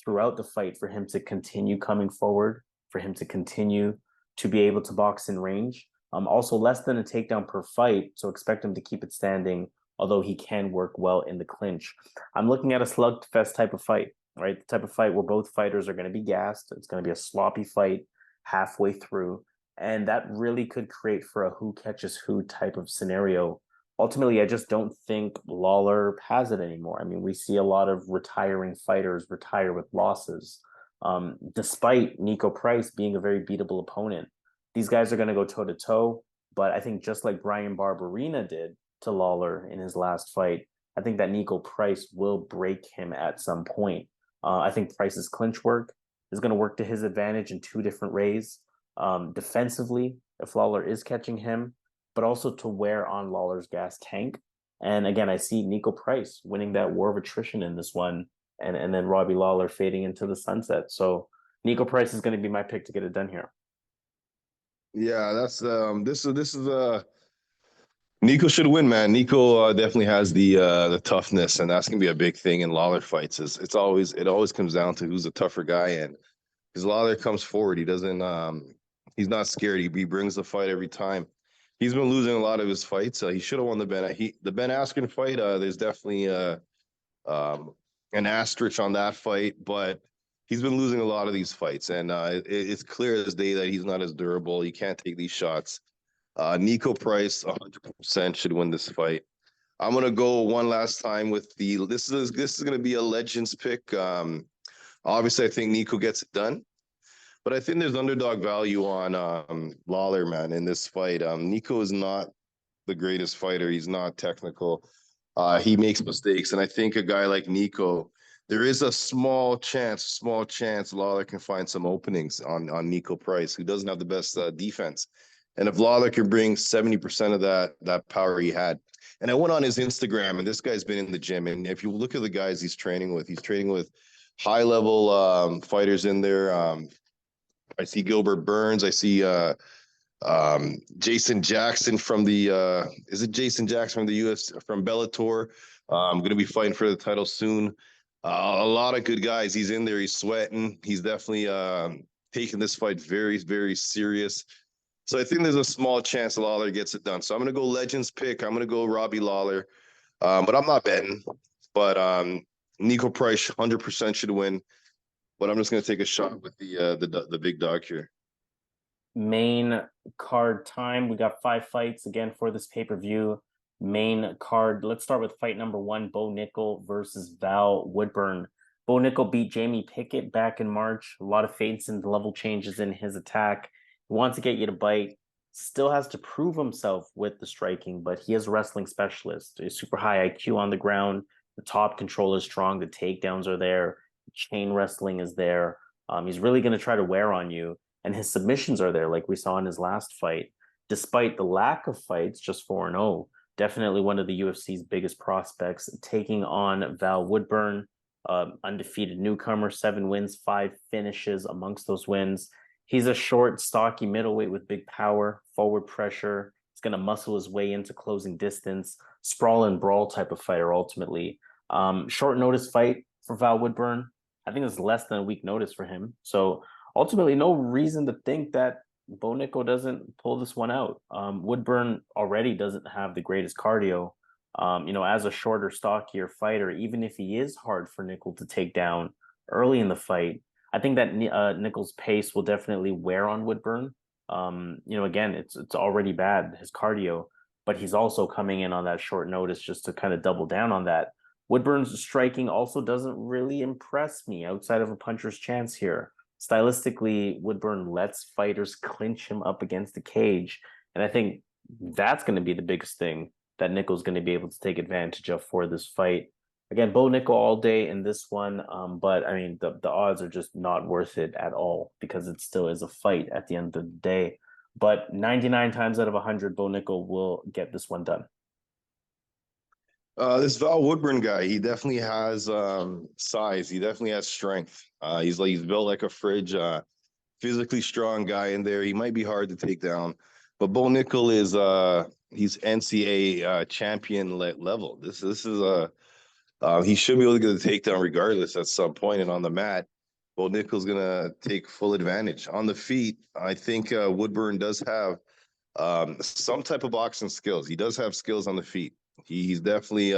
throughout the fight for him to continue coming forward, for him to continue to be able to box in range. Also less than a takedown per fight, so expect him to keep it standing, although he can work well in the clinch. I'm looking at a slugfest type of fight, right? The type of fight where both fighters are going to be gassed. It's going to be a sloppy fight halfway through, and that really could create for a who catches who type of scenario. Ultimately, I just don't think Lawler has it anymore. I mean, we see a lot of retiring fighters retire with losses, despite Niko Price being a very beatable opponent. These guys are going to go toe to toe, but I think just like Bryan Barberena did to Lawler in his last fight, I think that Niko Price will break him at some point. I think Price's clinch work is going to work to his advantage in 2 different ways. Defensively, if Lawler is catching him, but also to wear on Lawler's gas tank. And again, I see Niko Price winning that war of attrition in this one, and then Robbie Lawler fading into the sunset. So Niko Price is going to be my pick to get it done here. Yeah, that's this is Niko should win, man. Niko definitely has the toughness, and that's gonna be a big thing in Lawler fights. It always comes down to who's the tougher guy, and because Lawler comes forward, he doesn't he's not scared. He brings the fight every time. He's been losing a lot of his fights. He should have won the Ben Askren fight. There's definitely an asterisk on that fight, but he's been losing a lot of these fights, and it's clear as day that he's not as durable. He can't take these shots. Niko Price 100% should win this fight. I'm gonna go one last time with the. This is gonna be a legends pick. Obviously, I think Niko gets it done, but I think there's underdog value on Lawler, man, in this fight. Niko is not the greatest fighter. He's not technical. He makes mistakes, and I think a guy like Niko, there is a small chance Lawler can find some openings on Niko Price, who doesn't have the best defense. And if Lawler can bring 70% of that power he had, and I went on his Instagram, and this guy's been in the gym, and if you look at the guys he's training with high level fighters in there. I see Gilbert Burns. I see Jason Jackson from the is it Jason Jackson from the UFC from Bellator? I'm going to be fighting for the title soon. A lot of good guys. He's in there. He's sweating. He's definitely taking this fight very, very serious. So I think there's a small chance Lawler gets it done. So I'm going to go Legends pick. I'm going to go Robbie Lawler, but I'm not betting. But Niko Price 100% should win. But I'm just going to take a shot with the big dog here. Main card time. We got 5 fights again for this pay-per-view. Main card. Let's start with fight number 1, Bo Nickal versus Val Woodburn. Bo Nickal beat Jamie Pickett back in March. A lot of feints and level changes in his attack. He wants to get you to bite. Still has to prove himself with the striking, but he is a wrestling specialist. A super high IQ on the ground. The top control is strong. The takedowns are there. Chain wrestling is there. He's really going to try to wear on you. And his submissions are there, like we saw in his last fight. Despite the lack of fights, just 4-0. Definitely one of the UFC's biggest prospects, taking on Val Woodburn, undefeated newcomer, 7 wins, 5 finishes amongst those wins. He's a short, stocky middleweight with big power, forward pressure. He's going to muscle his way into closing distance, sprawl and brawl type of fighter ultimately. Short notice fight for Val Woodburn. I think it's less than a week notice for him. So ultimately, no reason to think that Bo Nickal doesn't pull this one out. Woodburn already doesn't have the greatest cardio. As a shorter, stockier fighter, even if he is hard for Nickal to take down early in the fight, I think that Nickal's pace will definitely wear on Woodburn. Again, it's already bad, his cardio, but he's also coming in on that short notice just to kind of double down on that. Woodburn's striking also doesn't really impress me outside of a puncher's chance here. Stylistically, Woodburn lets fighters clinch him up against the cage. And I think that's going to be the biggest thing that Nickal's going to be able to take advantage of for this fight. Again, Bo Nickal all day in this one. But I mean, the odds are just not worth it at all because it still is a fight at the end of the day. But 99 times out of 100, Bo Nickal will get this one done. This Val Woodburn guy, he definitely has size. He definitely has strength. He's built like a fridge. Physically strong guy in there. He might be hard to take down, but Bo Nickal is he's NCAA champion level. This is he should be able to get a takedown regardless at some point. And on the mat, Bo Nickal's gonna take full advantage. On the feet, I think Woodburn does have some type of boxing skills. He does have skills on the feet. He's definitely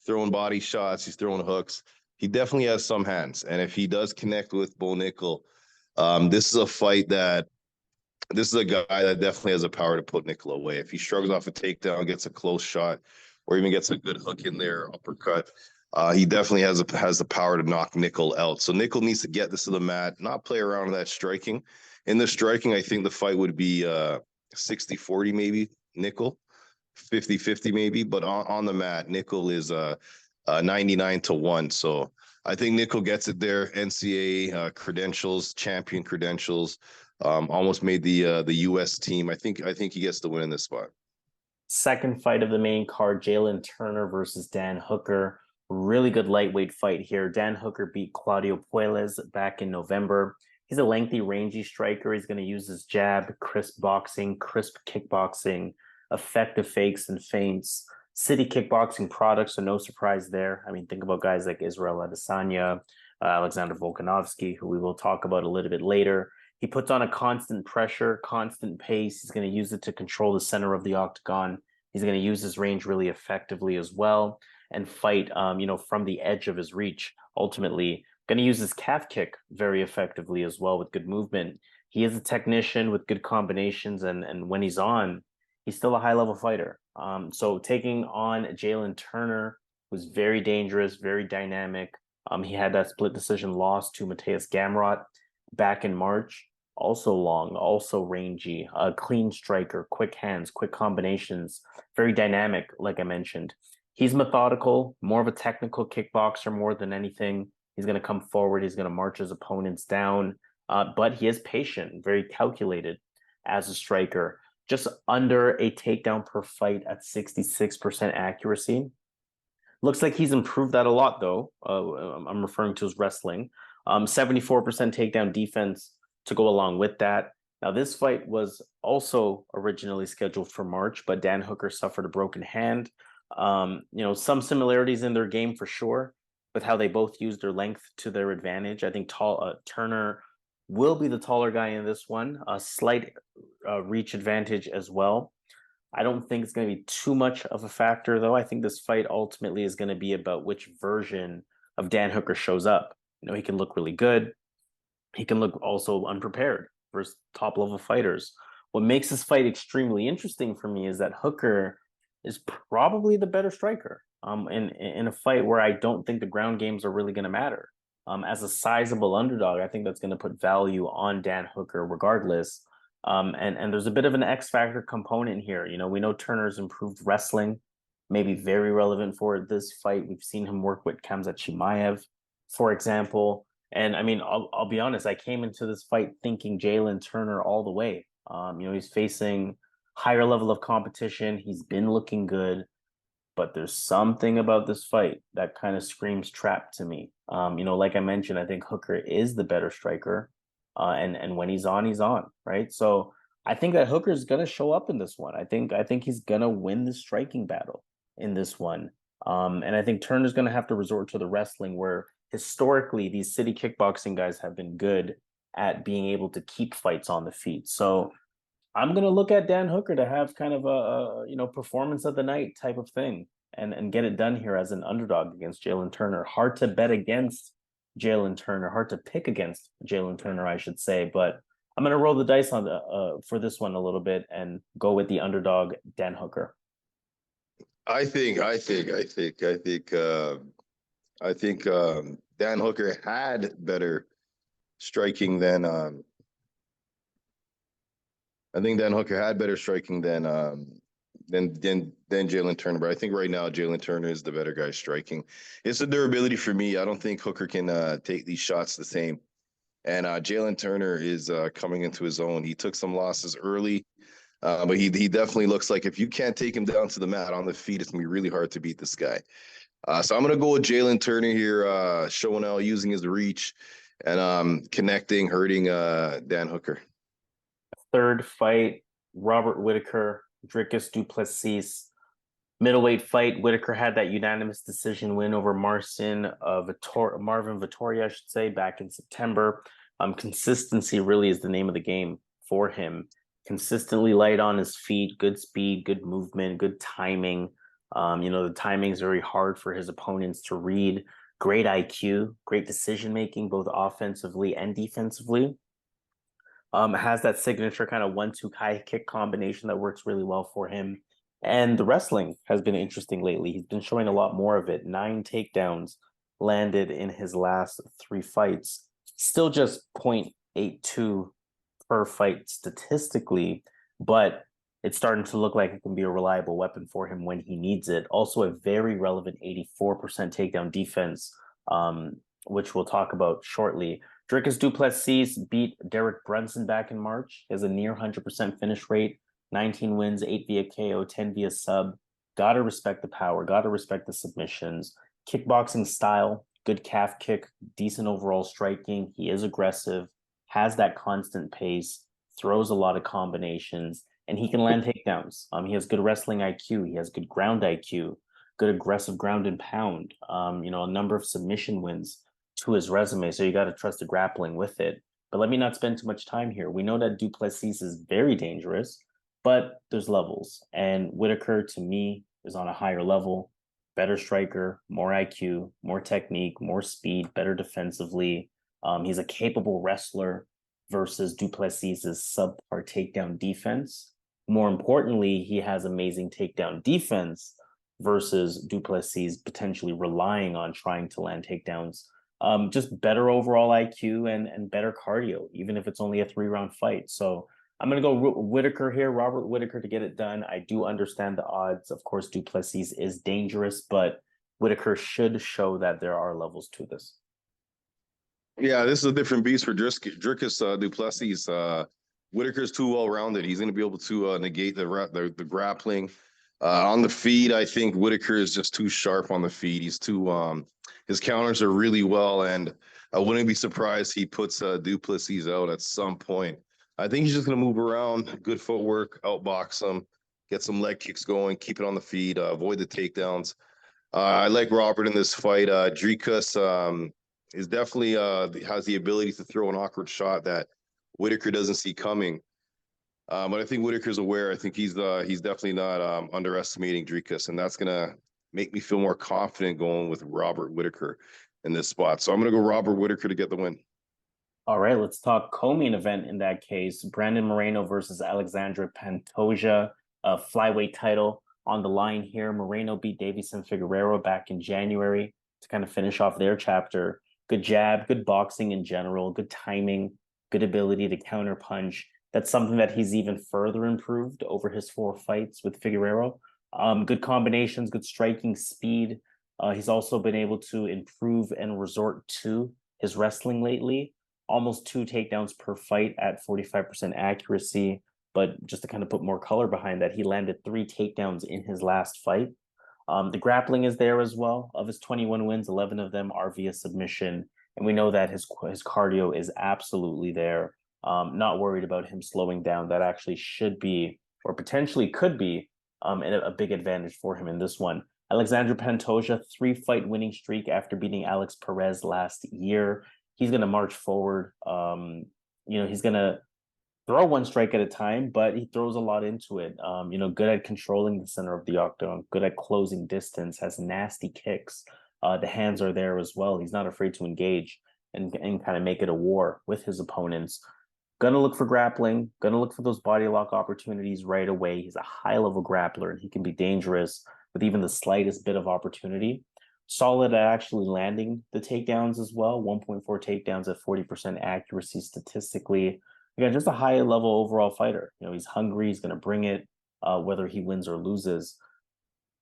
throwing body shots. He's throwing hooks. He definitely has some hands. And if he does connect with Bo Nickal, this is a guy that definitely has the power to put Nickal away. If he struggles off a takedown, gets a close shot, or even gets a good hook in there, uppercut, he definitely has the power to knock Nickal out. So Nickal needs to get this to the mat, not play around with that striking. In the striking, I think the fight would be 60-40 maybe, Nickal. 50-50 maybe, but on the mat, Nickal is 99-1. So I think Nickal gets it there. NCAA credentials, champion credentials, almost made the US team. I think he gets the win in this spot. Second fight of the main card, Jalen Turner versus Dan Hooker. Really good lightweight fight here. Dan Hooker beat Claudio Puelles back in November. He's a lengthy, rangy striker. He's going to use his jab, crisp boxing, crisp kickboxing, effective fakes and feints, city kickboxing products, so no surprise there. I mean, think about guys like Israel Adesanya, Alexander Volkanovski, who we will talk about a little bit later. He puts on a constant pressure, constant pace. He's going to use it to control the center of the octagon. He's going to use his range really effectively as well and fight, from the edge of his reach. Ultimately, going to use his calf kick very effectively as well with good movement. He is a technician with good combinations, and when he's on, he's still a high level fighter. So taking on Jalen Turner was very dangerous, very dynamic. He had that split decision loss to Mateus Gamrot back in March. Also long, also rangy, a clean striker, quick hands, quick combinations, very dynamic, like I mentioned. He's methodical, more of a technical kickboxer more than anything. He's going to come forward. He's going to march his opponents down, but he is patient, very calculated as a striker. Just under a takedown per fight at 66% accuracy. Looks like he's improved that a lot, though. I'm referring to his wrestling. 74% takedown defense to go along with that. Now, this fight was also originally scheduled for March, but Dan Hooker suffered a broken hand. Some similarities in their game for sure, with how they both used their length to their advantage. I think Turner will be the taller guy in this one, a slight reach advantage as well. I don't think it's going to be too much of a factor, though. I think this fight ultimately is going to be about which version of Dan Hooker shows up. He can look really good. He can look also unprepared versus top level fighters. What makes this fight extremely interesting for me is that Hooker is probably the better striker in a fight where I don't think the ground games are really going to matter. As a sizable underdog, I think that's going to put value on Dan Hooker regardless. And there's a bit of an X factor component here. We know Turner's improved wrestling, maybe very relevant for this fight. We've seen him work with Khamzat Chimaev, for example. And I mean, I'll be honest, I came into this fight thinking Jalen Turner all the way. He's facing higher level of competition. He's been looking good, but there's something about this fight that kind of screams trap to me. Like I mentioned, I think Hooker is the better striker. And when he's on, right? So I think that Hooker's gonna show up in this one. I think he's gonna win the striking battle in this one. And I think Turner's gonna have to resort to the wrestling where historically these city kickboxing guys have been good at being able to keep fights on the feet. So I'm gonna look at Dan Hooker to have kind of a performance of the night type of thing and get it done here as an underdog against Jalen Turner. Hard to bet against Jalen Turner, hard to pick against Jalen Turner, I should say, but I'm gonna roll the dice on for this one a little bit and go with the underdog Dan Hooker. I think Dan Hooker had better striking than I think Dan Hooker had better striking than Jalen Turner. But I think right now Jalen Turner is the better guy striking. It's the durability for me. I don't think Hooker can take these shots the same. And Jalen Turner is coming into his own. He took some losses early, but he definitely looks like if you can't take him down to the mat on the feet, it's gonna be really hard to beat this guy. So I'm gonna go with Jalen Turner here, showing out, using his reach, and connecting, hurting Dan Hooker. Third fight, Robert Whitaker, Dricus du Plessis. Middleweight fight, Whitaker had that unanimous decision win over Marvin Vettori, I should say, back in September. Consistency really is the name of the game for him. Consistently light on his feet, good speed, good movement, good timing. The timing is very hard for his opponents to read. Great IQ, great decision making, both offensively and defensively. Has that signature kind of 1-2 high kick combination that works really well for him. And the wrestling has been interesting lately. He's been showing a lot more of it. 9 takedowns landed in his last 3 fights. Still just 0.82 per fight statistically, but it's starting to look like it can be a reliable weapon for him when he needs it. Also a very relevant 84% takedown defense, which we'll talk about shortly. Dricus du Plessis beat Derek Brunson back in March. He has a near 100% finish rate. 19 wins, 8 via KO, 10 via sub. Gotta respect the power, gotta respect the submissions. Kickboxing style, good calf kick, decent overall striking. He is aggressive, has that constant pace, throws a lot of combinations, and he can land takedowns. He has good wrestling IQ, he has good ground IQ, good aggressive ground and pound. A number of submission wins to his resume, so you got to trust the grappling with it. But let me not spend too much time here. We know that du Plessis is very dangerous, but there's levels. And Whitaker, to me, is on a higher level. Better striker, more IQ, more technique, more speed, better defensively. He's a capable wrestler versus du Plessis' subpar takedown defense. More importantly, he has amazing takedown defense versus du Plessis potentially relying on trying to land takedowns. Just better overall IQ and better cardio, even if it's only a 3-round fight. So I'm going to go Whitaker here, Robert Whitaker, to get it done. I do understand the odds. Of course, du Plessis is dangerous, but Whitaker should show that there are levels to this. Yeah, this is a different beast for Dricus du Plessis. Whitaker's too well-rounded. He's going to be able to negate the grappling. On the feet, I think Whitaker is just too sharp on the feet. He's too his counters are really well, and I wouldn't be surprised he puts du Plessis out at some point. I think he's just going to move around, good footwork, outbox him, get some leg kicks going, keep it on the feet, avoid the takedowns. I like Robert in this fight. Dricus is definitely has the ability to throw an awkward shot that Whitaker doesn't see coming. But I think Whitaker's aware. I think he's definitely not underestimating Dricus, and that's gonna make me feel more confident going with Robert Whitaker in this spot. So I'm gonna go Robert Whitaker to get the win. All right, let's talk co-main event in that case. Brandon Moreno versus Alexandre Pantoja, a flyweight title on the line here. Moreno beat Deiveson Figueiredo back in January to kind of finish off their chapter. Good jab, good boxing in general, good timing, good ability to counter punch. That's something that he's even further improved over his 4 fights with Figueiredo. Good combinations, good striking speed. He's also been able to improve and resort to his wrestling lately. Almost 2 takedowns per fight at 45% accuracy. But just to kind of put more color behind that, he landed 3 takedowns in his last fight. The grappling is there as well. Of his 21 wins, 11 of them are via submission. And we know that his cardio is absolutely there. Not worried about him slowing down. That actually should be, or potentially could be, a big advantage for him in this one. Alexandre Pantoja, 3-fight winning streak after beating Alex Perez last year. He's going to march forward. He's going to throw 1 strike at a time, but he throws a lot into it. Good at controlling the center of the octagon, good at closing distance, has nasty kicks. The hands are there as well. He's not afraid to engage and kind of make it a war with his opponents. Gonna look for grappling, gonna look for those body lock opportunities right away. He's a high-level grappler, and he can be dangerous with even the slightest bit of opportunity. Solid at actually landing the takedowns as well. 1.4 takedowns at 40% accuracy statistically. Again, just a high-level overall fighter. He's hungry. He's going to bring it, whether he wins or loses.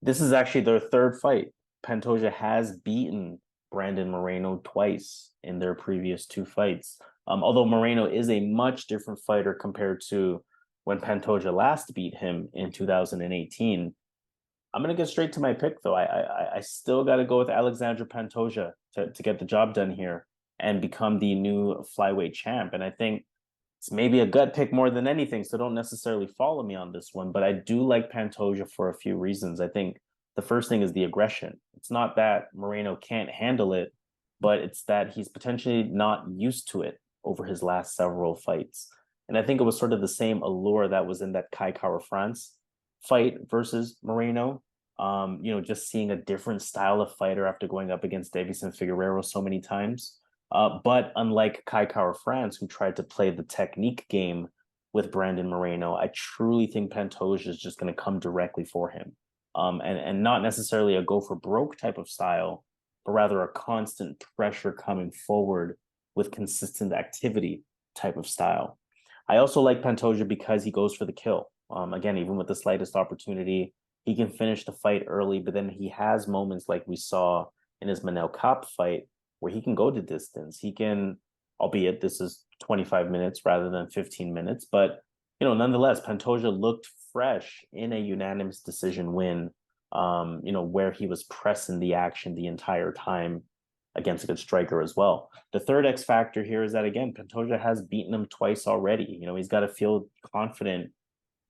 This is actually their 3rd fight. Pantoja has beaten Brandon Moreno twice in their previous 2 fights. Although Moreno is a much different fighter compared to when Pantoja last beat him in 2018. I'm going to get straight to my pick, though. I still got to go with Alexandre Pantoja to get the job done here and become the new flyweight champ. And I think it's maybe a gut pick more than anything, so don't necessarily follow me on this one. But I do like Pantoja for a few reasons. I think the first thing is the aggression. It's not that Moreno can't handle it, but it's that he's potentially not used to it over his last several fights. And I think it was sort of the same allure that was in that Kai Kara-France fight versus Moreno. Just seeing a different style of fighter after going up against Deiveson Figueiredo so many times. But unlike Kai Kara-France, who tried to play the technique game with Brandon Moreno, I truly think Pantoja is just going to come directly for him. And not necessarily a go for broke type of style, but rather a constant pressure coming forward with consistent activity type of style. I also like Pantoja because he goes for the kill. Again, even with the slightest opportunity, he can finish the fight early, but then he has moments like we saw in his Manel Kape fight where he can go to distance. He can, albeit this is 25 minutes rather than 15 minutes, but nonetheless, Pantoja looked fresh in a unanimous decision win, where he was pressing the action the entire time against a good striker as well. The third X factor here is that, again, Pantoja has beaten him twice already. He's got to feel confident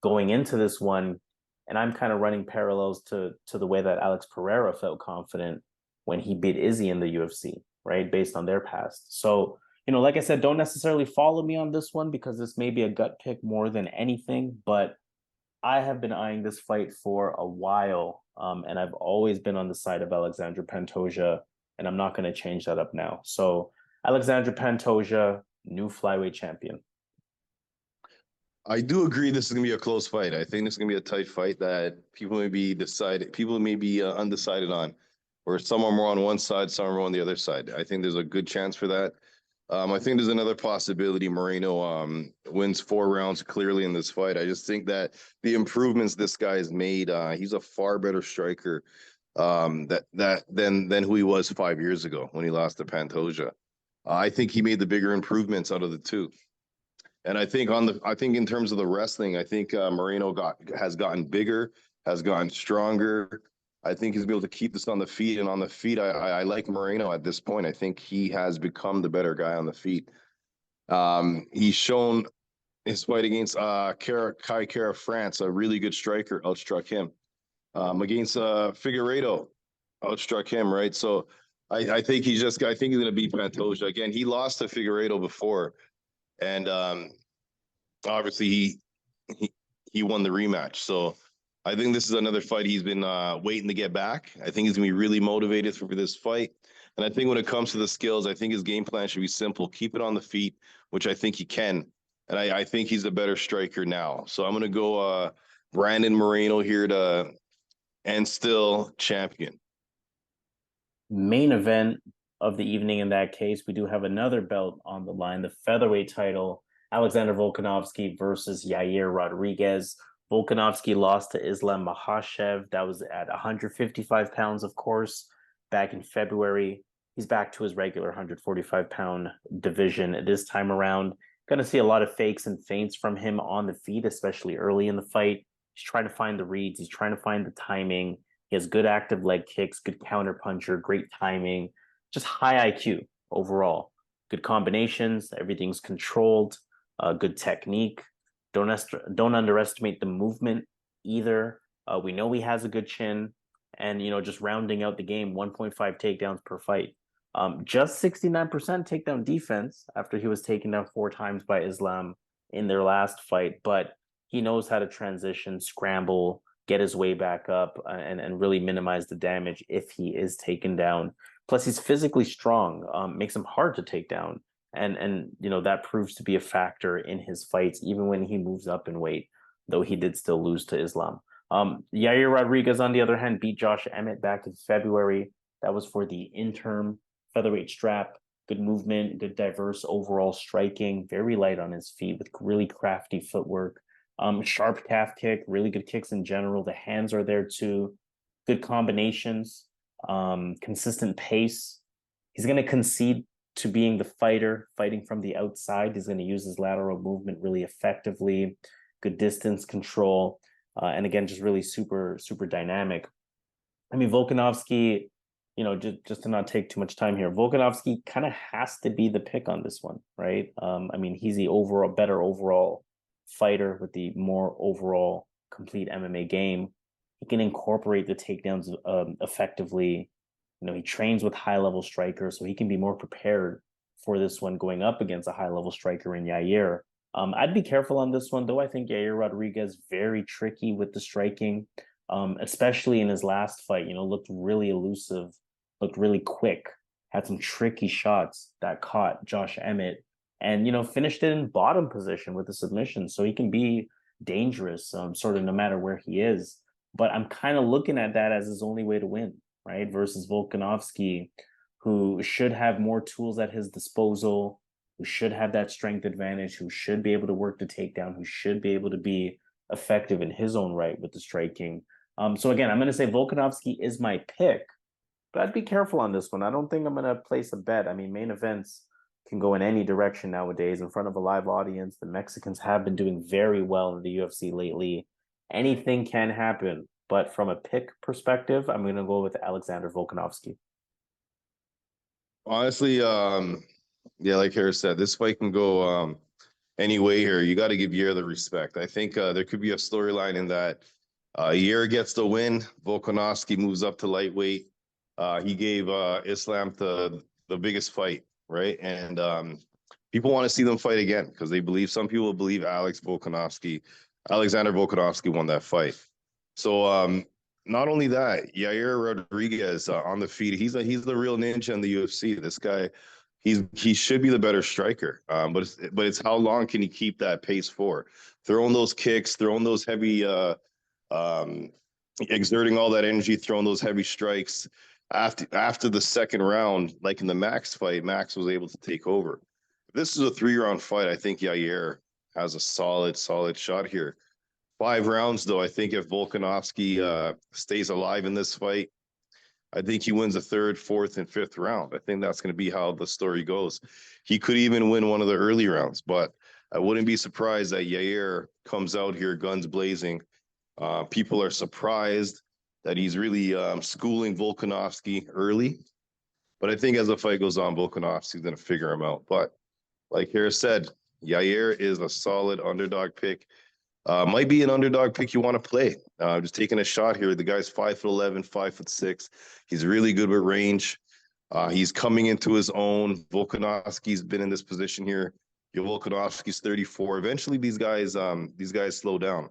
going into this one. And I'm kind of running parallels to the way that Alex Pereira felt confident when he beat Izzy in the UFC, right? Based on their past. So, like I said, don't necessarily follow me on this one because this may be a gut pick more than anything, but I have been eyeing this fight for a while. And I've always been on the side of Alexandre Pantoja, and I'm not going to change that up now. So Alexandre Pantoja, new flyweight champion. I do agree this is gonna be a close fight. I think this is gonna be a tight fight that people may be undecided on, or some are more on one side, some are more on the other side. I think there's a good chance for that. I think there's another possibility Moreno wins 4 rounds clearly in this fight. I just think that the improvements this guy has made, he's a far better striker than who he was 5 years ago when he lost to Pantoja. I think he made the bigger improvements out of the two. And I think in terms of the wrestling, I think Moreno has gotten bigger, has gotten stronger. I think he's able to keep this on the feet, and on the feet, I like Moreno at this point. I think he has become the better guy on the feet. He's shown his fight against Kai France, a really good striker, outstruck him. Against Figueiredo, outstruck him, right? So I think I think he's going to beat Pantoja again. He lost to Figueiredo before, and obviously he won the rematch. So I think this is another fight he's been waiting to get back. I think he's gonna be really motivated for this fight. And I think when it comes to the skills, I think his game plan should be simple: keep it on the feet, which I think he can. And I think he's a better striker now. So I'm gonna go Brandon Moreno here to and still champion. Main event of the evening in that case, we do have another belt on the line, the featherweight title, Alexander Volkanovski versus Yair Rodriguez. Volkanovski lost to Islam Makhachev. That was at 155 pounds, of course, back in February. He's back to his regular 145-pound division this time around. Going to see a lot of fakes and feints from him on the feet, especially early in the fight. He's trying to find the reads. He's trying to find the timing. He has good active leg kicks, good counter puncher, great timing, just high IQ overall. Good combinations. Everything's controlled. Good technique. Don't underestimate the movement either. We know he has a good chin, and just rounding out the game, 1.5 takedowns per fight. Just 69% takedown defense after he was taken down 4 times by Islam in their last fight. But he knows how to transition, scramble, get his way back up, and really minimize the damage if he is taken down. Plus, he's physically strong, makes him hard to take down. And that proves to be a factor in his fights, even when he moves up in weight, though he did still lose to Islam. Yair Rodriguez, on the other hand, beat Josh Emmett back in February. That was for the interim featherweight strap. Good movement, good diverse overall striking, very light on his feet with really crafty footwork. Sharp calf kick, really good kicks in general. The hands are there too. Good combinations, consistent pace. He's going to concede to being the fighter, fighting from the outside. He's going to use his lateral movement really effectively. Good distance control. And again, just really super, super dynamic. I mean, Volkanovski, just to not take too much time here, Volkanovski kind of has to be the pick on this one, right? I mean, he's the better overall fighter with the more overall complete MMA game. He can incorporate the takedowns effectively. He trains with high-level strikers, so he can be more prepared for this one going up against a high-level striker in Yair. I'd be careful on this one, though. I think Yair Rodriguez very tricky with the striking, especially in his last fight. Looked really elusive, looked really quick, had some tricky shots that caught Josh Emmett, and finished it in bottom position with a submission. So he can be dangerous, sort of no matter where he is. But I'm kind of looking at that as his only way to win, right? Versus Volkanovski, who should have more tools at his disposal, who should have that strength advantage, who should be able to work the takedown, who should be able to be effective in his own right with the striking. So again, I'm going to say Volkanovski is my pick, but I'd be careful on this one. I don't think I'm going to place a bet. I mean, main events can go in any direction nowadays in front of a live audience. The Mexicans have been doing very well in the UFC lately. Anything can happen. But from a pick perspective, I'm going to go with Alexander Volkanovski. Honestly, yeah, like Harris said, this fight can go any way here. You got to give Yair the respect. I think there could be a storyline in that Yair gets the win. Volkanovski moves up to lightweight. He gave Islam the biggest fight, right? And people want to see them fight again because some people believe Alexander Volkanovski won that fight. So not only that, Yair Rodriguez on the feet, he's the real ninja in the UFC. This guy he should be the better striker. But it's how long can he keep that pace for? Throwing those kicks, throwing those heavy um exerting all that energy, throwing those heavy strikes. After the second round, like in the Max fight, Max was able to take over. If this is a 3-round fight, I think Yair has a solid shot here. 5 rounds, though, I think if Volkanovski stays alive in this fight, I think he wins the third, fourth, and fifth round. I think that's going to be how the story goes. He could even win one of the early rounds, but I wouldn't be surprised that Yair comes out here guns blazing. People are surprised that he's really schooling Volkanovski early. But I think as the fight goes on, Volkanovski's going to figure him out. But like Harris said, Yair is a solid underdog pick. Might be an underdog pick you want to play. Just taking a shot here. The guy's 5'11", 5'6". He's really good with range. He's coming into his own. Volkanovski's been in this position here. Volkanovski's 34. Eventually, these guys slow down.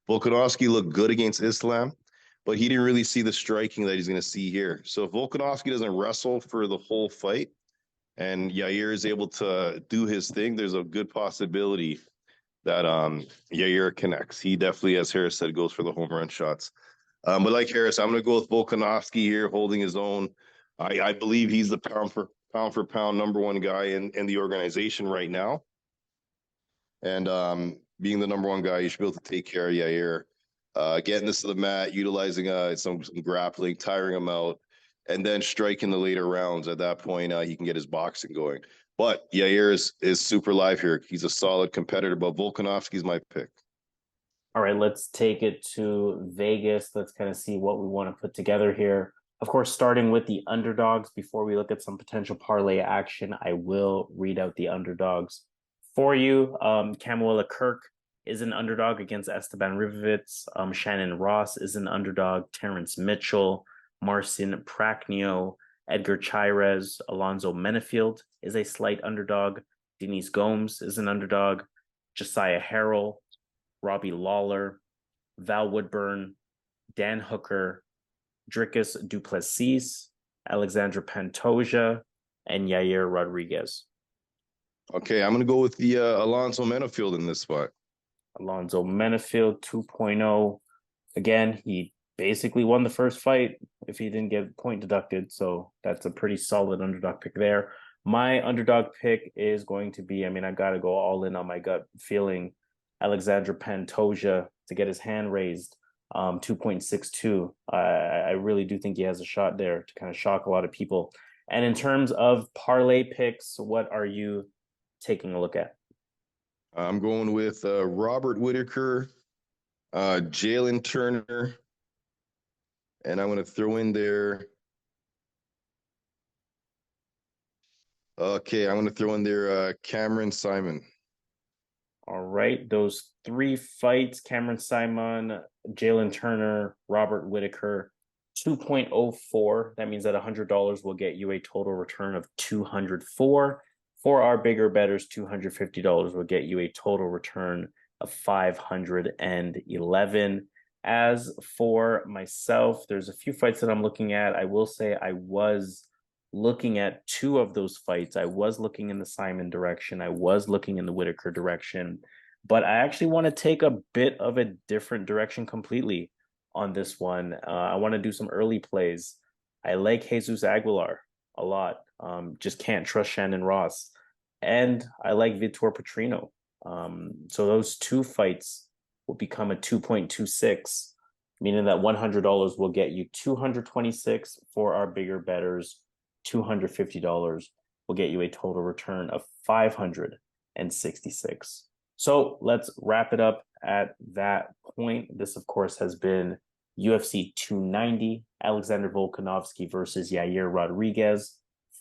Volkanovski looked good against Islam, but he didn't really see the striking that he's going to see here. So if Volkanovski doesn't wrestle for the whole fight and Yair is able to do his thing, there's a good possibility that Yair connects. He definitely, as Harris said, goes for the home run shots. But like Harris, I'm going to go with Volkanovski here, holding his own. I believe he's the pound for pound #1 guy in the organization right now. And being the #1 guy, you should be able to take care of Yair. Getting this to the mat, utilizing some grappling, tiring him out, and then striking the later rounds. At that point, he can get his boxing going. But Yair is super live here. He's a solid competitor, but Volkanovski's my pick. All right, let's take it to Vegas. Let's kind of see what we want to put together here. Of course, starting with the underdogs, before we look at some potential parlay action, I will read out the underdogs for you. Kamuela Kirk is an underdog against Esteban Ribovics. Shannon Ross is an underdog. Terrence Mitchell, Marcin Prachnio, Edgar Cháirez, Alonzo Menifield is a slight underdog. Denise Gomes is an underdog. Josiah Harrell, Robbie Lawler, Val Woodburn, Dan Hooker, Dricus Duplessis, Alexandra Pantoja, and Yair Rodriguez. Okay, I'm going to go with the Alonzo Menifield in this spot. Alonzo Menifield 2.0. Again, he basically won the first fight if he didn't get point deducted. So that's a pretty solid underdog pick there. My underdog pick is going to be, I got to go all in on my gut feeling, Alexandra Pantoja to get his hand raised, 2.62. I really do think he has a shot there to kind of shock a lot of people. And in terms of parlay picks, what are you taking a look at? I'm going with Robert Whitaker, Jalen Turner, and I'm going to throw in there. Okay, I'm going to throw in there Cameron Saaiman. All right, those 3 fights, Cameron Saaiman, Jalen Turner, Robert Whitaker, 2.04. That means that $100 will get you a total return of $204. For our bigger bettors, $250 will get you a total return of $511. As for myself, there's a few fights that I'm looking at. I will say I was looking at 2 of those fights. I was looking in the Saaiman direction. I was looking in the Whitaker direction. But I actually want to take a bit of a different direction completely on this one. I want to do some early plays. I like Jesus Aguilar a lot. Just can't trust Shannon Ross. And I like Vitor Petrino. So those 2 fights will become a 2.26, meaning that $100 will get you $226 for our bigger bettors. $250 will get you a total return of $566. So let's wrap it up at that point. This, of course, has been UFC 290, Alexander Volkanovski versus Yair Rodriguez,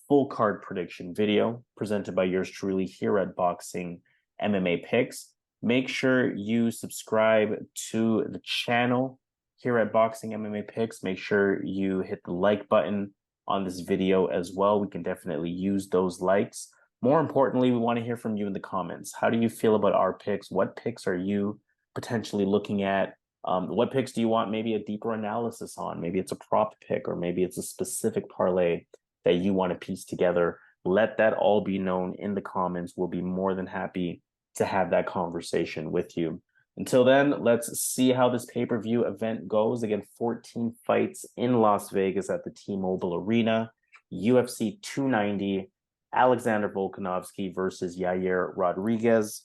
full card prediction video presented by yours truly here at Boxing MMA Picks. Make sure you subscribe to the channel here at Boxing MMA Picks. Make sure you hit the like button on this video as well. We can definitely use those likes. More importantly, we want to hear from you in the comments. How do you feel about our picks? What picks are you potentially looking at? What picks do you want maybe a deeper analysis on? Maybe it's a prop pick, or maybe it's a specific parlay that you want to piece together. let that all be known in the comments. We'll be more than happy to have that conversation with you. Until then, let's see how this pay-per-view event goes. Again, 14 fights in Las Vegas at the T-Mobile Arena. UFC 290, Alexander Volkanovski versus Yair Rodriguez.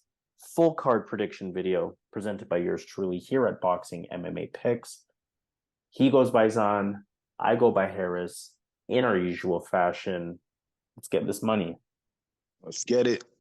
Full card prediction video presented by yours truly here at Boxing MMA Picks. He goes by Zahn, I go by Harrell in our usual fashion. Let's get this money. Let's get it.